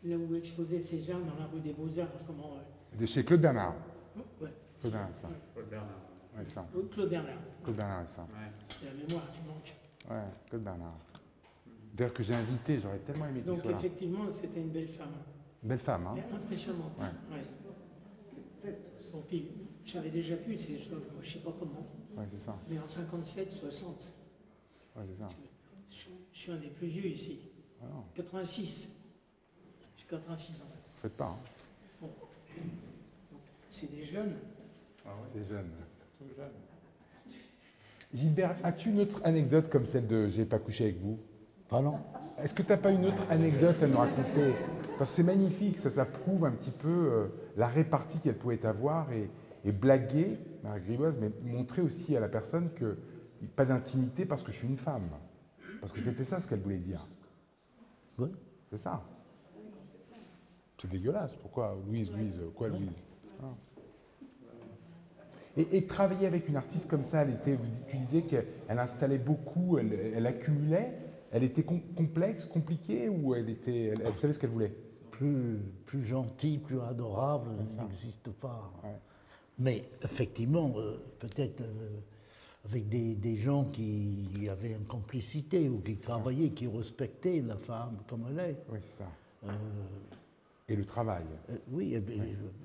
là où exposait César dans la rue des Beaux-Arts. De chez Claude Bernard. Ouais. Claude Bernard, ça. Claude Bernard. Ouais, ça. Claude Bernard. Claude Bernard, ça. Ouais. C'est la mémoire qui manque. Ouais, Claude Bernard. D'ailleurs, que j'ai invité, j'aurais tellement aimé qu'il Donc, soit là. effectivement, c'était une belle femme. Belle femme, hein? Impressionnante. Ouais. Bon, puis, j'avais déjà vu ces choses, moi, je ne sais pas comment. Ouais, c'est ça. Mais en 57, 60. Ouais, c'est ça. Je suis un des plus vieux ici. Ah non, 86. J'ai 86 ans. faites pas, hein? Bon. Donc, c'est des jeunes. Ah ouais. C'est jeune. Tout jeune. Gilbert, as-tu une autre anecdote comme celle de J'ai pas couché avec vous? Pardon? Est-ce que tu n'as pas une autre anecdote à nous raconter? Parce que c'est magnifique, ça prouve un petit peu la répartie qu'elle pouvait avoir et blaguer, Marie Grilloise, mais montrer aussi à la personne que pas d'intimité parce que je suis une femme. Parce que c'était ça ce qu'elle voulait dire. Oui. C'est ça. C'est dégueulasse. Pourquoi Louise, quoi Louise? Ah. Et travailler avec une artiste comme ça, tu disais qu'elle installait beaucoup, elle accumulait, elle était complexe, compliquée, ou elle savait ce qu'elle voulait? Plus gentil, plus adorable, n'existe pas. Ouais. Mais effectivement, peut-être avec des gens qui avaient une complicité ou qui travaillaient, qui respectaient la femme comme elle est. Oui, c'est ça. Et le travail. Oui,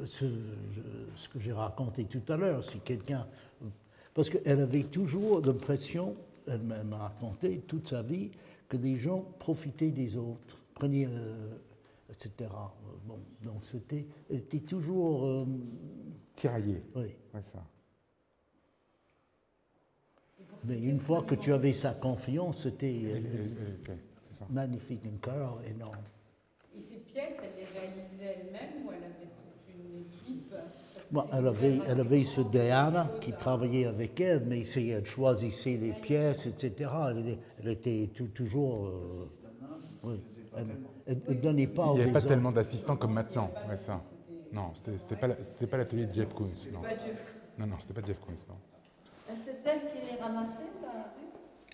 ce que j'ai raconté tout à l'heure, si quelqu'un... Parce qu'elle avait toujours l'impression, elle m'a raconté toute sa vie, que des gens profitaient des autres, prenaient... etc. Bon, donc elle était toujours... tiraillée. Oui. Ouais, ça. Mais une fois que tu avais sa confiance, c'était magnifique, un cœur énorme. Et ces pièces, elle les réalisait elle-même ou elle avait toute une équipe? Bon, elle avait ce Diana qui travaillait avec elle, mais elle choisissait les pièces, etc. Elle était toujours... oui. Elle ne donnait pas aux Il n'y avait pas autres. tellement d'assistants comme maintenant. Ouais, ça. Non, c'était pas l'atelier de Jeff Koons. Non, non, c'était pas Jeff Koons, non. C'est elle qui les ramassait dans la rue?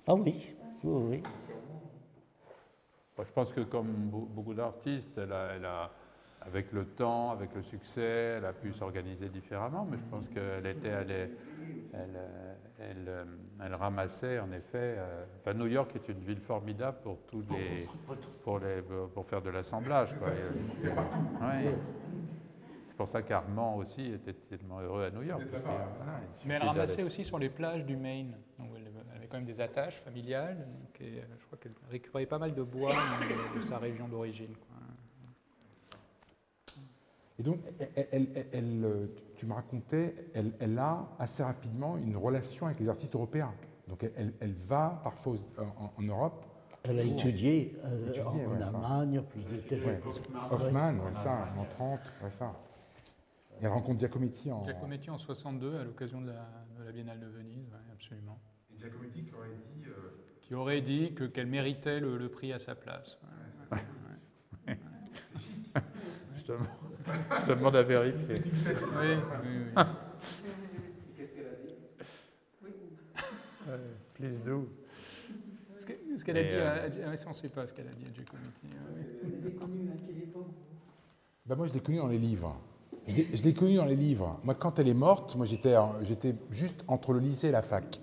Ah oui, oui. Je pense que comme beaucoup d'artistes, avec le temps, avec le succès, elle a pu s'organiser différemment, mais je pense qu'elle elle ramassait en effet. Enfin, New York est une ville formidable pour faire de l'assemblage. Ouais. C'est pour ça qu'Armand aussi était tellement heureux à New York. Mais elle ramassait aussi sur les plages du Maine. Donc elle avait quand même des attaches familiales. Donc, je crois qu'elle récupérait pas mal de bois de sa région d'origine. Et donc, tu me racontais, elle a assez rapidement une relation avec les artistes européens. Donc, elle va parfois en Europe. Elle a étudié en Allemagne, puis Hoffmann, ça, en 30, ça. Et elle rencontre Giacometti en... Giacometti en 62, à l'occasion de la Biennale de Venise, absolument. Et Giacometti qui aurait dit qu'elle méritait le prix à sa place. Je te demande à vérifier. Oui. Qu'est-ce qu'elle a dit? Oui. Please do. Ce qu'elle a dit, on ne sait pas ce qu'elle a dit à Giacometti. Vous l'avez connue à quelle époque? Moi, je l'ai connue dans les livres. Je l'ai connue dans les livres. Moi, quand elle est morte, moi, j'étais juste entre le lycée et la fac.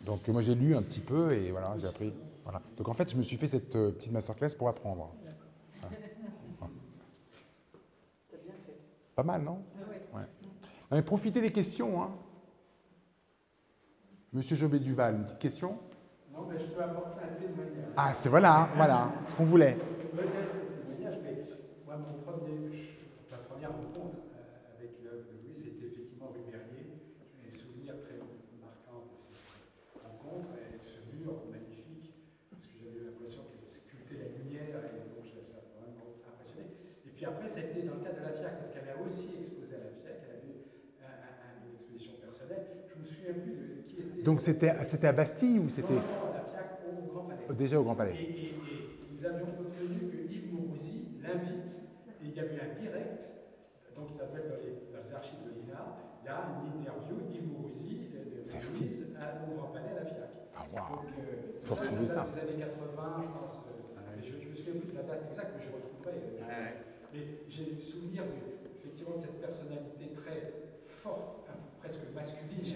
Donc, moi, j'ai lu un petit peu et voilà, j'ai appris. Voilà. Donc, en fait, je me suis fait cette petite masterclass pour apprendre. Pas mal, non? Ouais. Non, mais profitez des questions. Hein. Monsieur Jobé Duval, une petite question? Non, mais je peux apporter un témoignage. Ah, c'est voilà, ce qu'on voulait. Modeste témoignage, mais moi, ma première rencontre avec l'œuvre de Louis, c'était effectivement rue Bernier. J'ai des souvenirs très marquants de cette rencontre et de ce mur magnifique, parce que j'avais l'impression qu'elle sculptait la lumière et donc ça m'a vraiment impressionné. Et puis après, ça a été dans le cadre de la FIAC, parce qu'elle a aussi exposé à la FIAC, elle avait une exposition personnelle. Je me souviens plus de qui était. Donc c'était à Bastille ou c'était? Non, à la FIAC au Grand Palais. Déjà au Grand Palais. Et nous avions obtenu que Yves Mourouzi l'invite, et il y avait un direct, donc ça doit être dans les archives de l'INA, il y a une interview d'Yves Mourouzi mise au Grand Palais à la FIAC. Ah, waouh! Il faut retrouver ça. Dans les années 80, je pense. Je me souviens plus de la date exacte, mais je retrouverai. Mais j'ai le souvenir effectivement de cette personnalité très forte, presque masculine,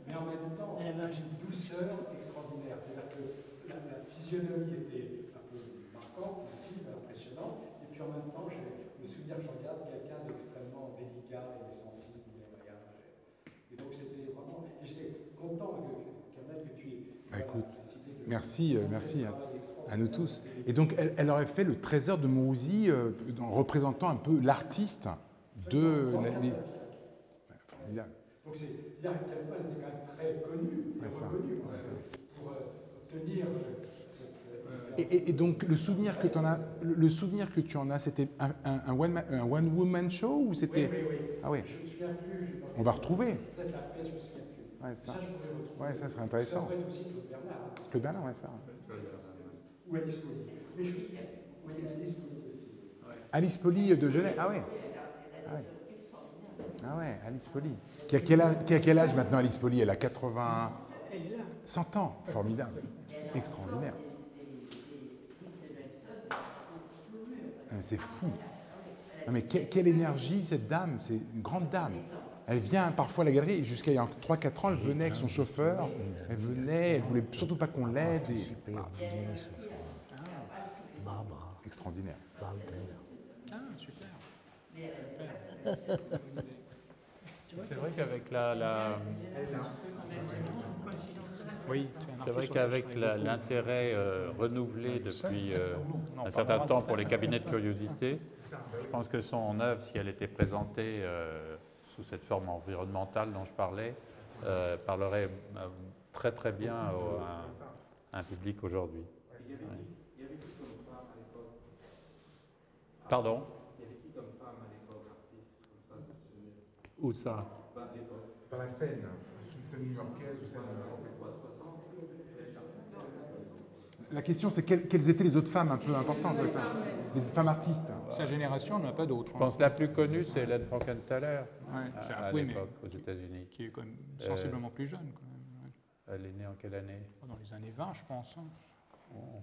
mais en même temps une douceur extraordinaire. C'est-à-dire que la physionomie était un peu marquante, massive, impressionnante, et puis en même temps, je me souviens que je regarde quelqu'un d'extrêmement délicat et sensible et agréable. Et donc c'était vraiment. Et j'étais content que tu aies. Écoute, merci à nous tous. Et donc, elle aurait fait le trésor de Mourouzi en représentant un peu l'artiste de la. Donc c'est bien qu'elle était quand même très connue, reconnue, pour obtenir cette... Et donc le souvenir que tu en as, c'était un one woman show ou c'était? Oui. Ah oui. Je me souviens plus. On va retrouver. Peut-être la pièce, je me souviens plus. Ouais, ça. Ça je pourrais retrouver. Ouais, ça serait intéressant. Ça pourrait être aussi Claude Bernard. Claude Bernard, ouais, ça. Ou Alice Poli. Oui, Alice Poli aussi. Alice Poli de Genève. Ah oui. Ah oui. Ah Ah ouais, Alice Poli. Qui a quel âge maintenant, Alice Poli? Elle a 80... 100 ans. Formidable. Extraordinaire. C'est fou. Non, mais quelle énergie, cette dame. C'est une grande dame. Elle vient parfois à la galerie, jusqu'à il y a 3-4 ans, elle venait avec son chauffeur. Elle venait, elle ne voulait surtout pas qu'on l'aide. Barbara. Extraordinaire. Ah, super. C'est vrai qu'avec Oui, c'est vrai qu'avec l'intérêt renouvelé depuis un certain temps pour les cabinets de curiosité, je pense que son œuvre, si elle était présentée sous cette forme environnementale dont je parlais, parlerait très très bien à un public aujourd'hui. Oui. Pardon? Il y avait qui comme femme à l'époque, artiste, comme ça? Où ça? Dans la scène, une scène new-yorkaise ou scène... La question, c'est quelles étaient les autres femmes un peu importantes, ça, les femmes artistes. Sa génération, on n'en a pas d'autres. Je pense que la plus connue, c'est Hélène Frankenthaler, à oui, l'époque, aux États-Unis. Qui est quand même sensiblement plus jeune. Quand même. Elle est née en quelle année? Dans les années 20, je pense. Hein. Oh,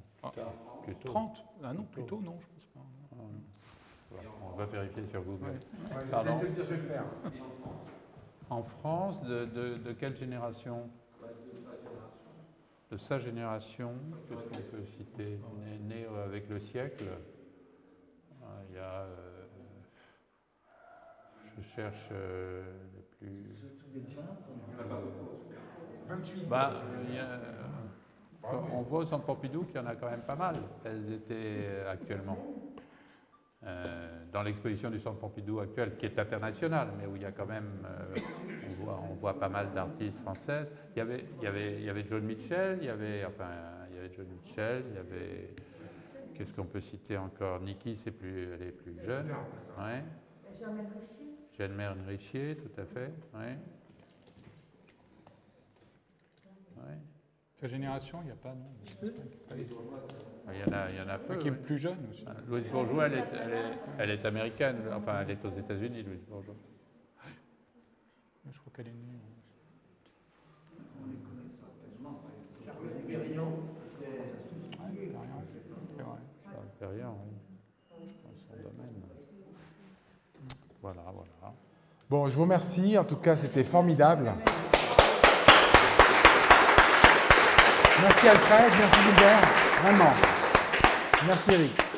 plutôt. 30? Ah non, plutôt non, je pense pas. On va vérifier sur Google. Ouais, Pardon? je vais le faire. En France, de quelle génération? De sa génération, qu'est-ce qu'on peut citer? Né avec le siècle. Il y a... je cherche le plus... 28. Bah, on voit au Centre Pompidou qu'il y en a quand même pas mal. Elles étaient actuellement dans l'exposition du Centre Pompidou actuelle, qui est internationale, mais où il y a quand même, on voit pas mal d'artistes françaises. Il y avait Joan Mitchell, il y avait Joan Mitchell, il y avait, qu'est-ce qu'on peut citer encore? Niki, elle est plus jeune. Ouais. Jeanne-Mère Richier, tout à fait. Ouais. Ouais. Sa génération, il n'y a pas, non? Il y en a peu. Qui est plus jeune aussi. Louise Bourgeois, elle est américaine, enfin elle est aux États-Unis, Louise Bourgeois. Je crois qu'elle est née. Périan, oui. Dans son domaine. Voilà. Bon, je vous remercie. En tout cas, c'était formidable. Merci Alfred, merci Gilbert. Vraiment. Merci Eric.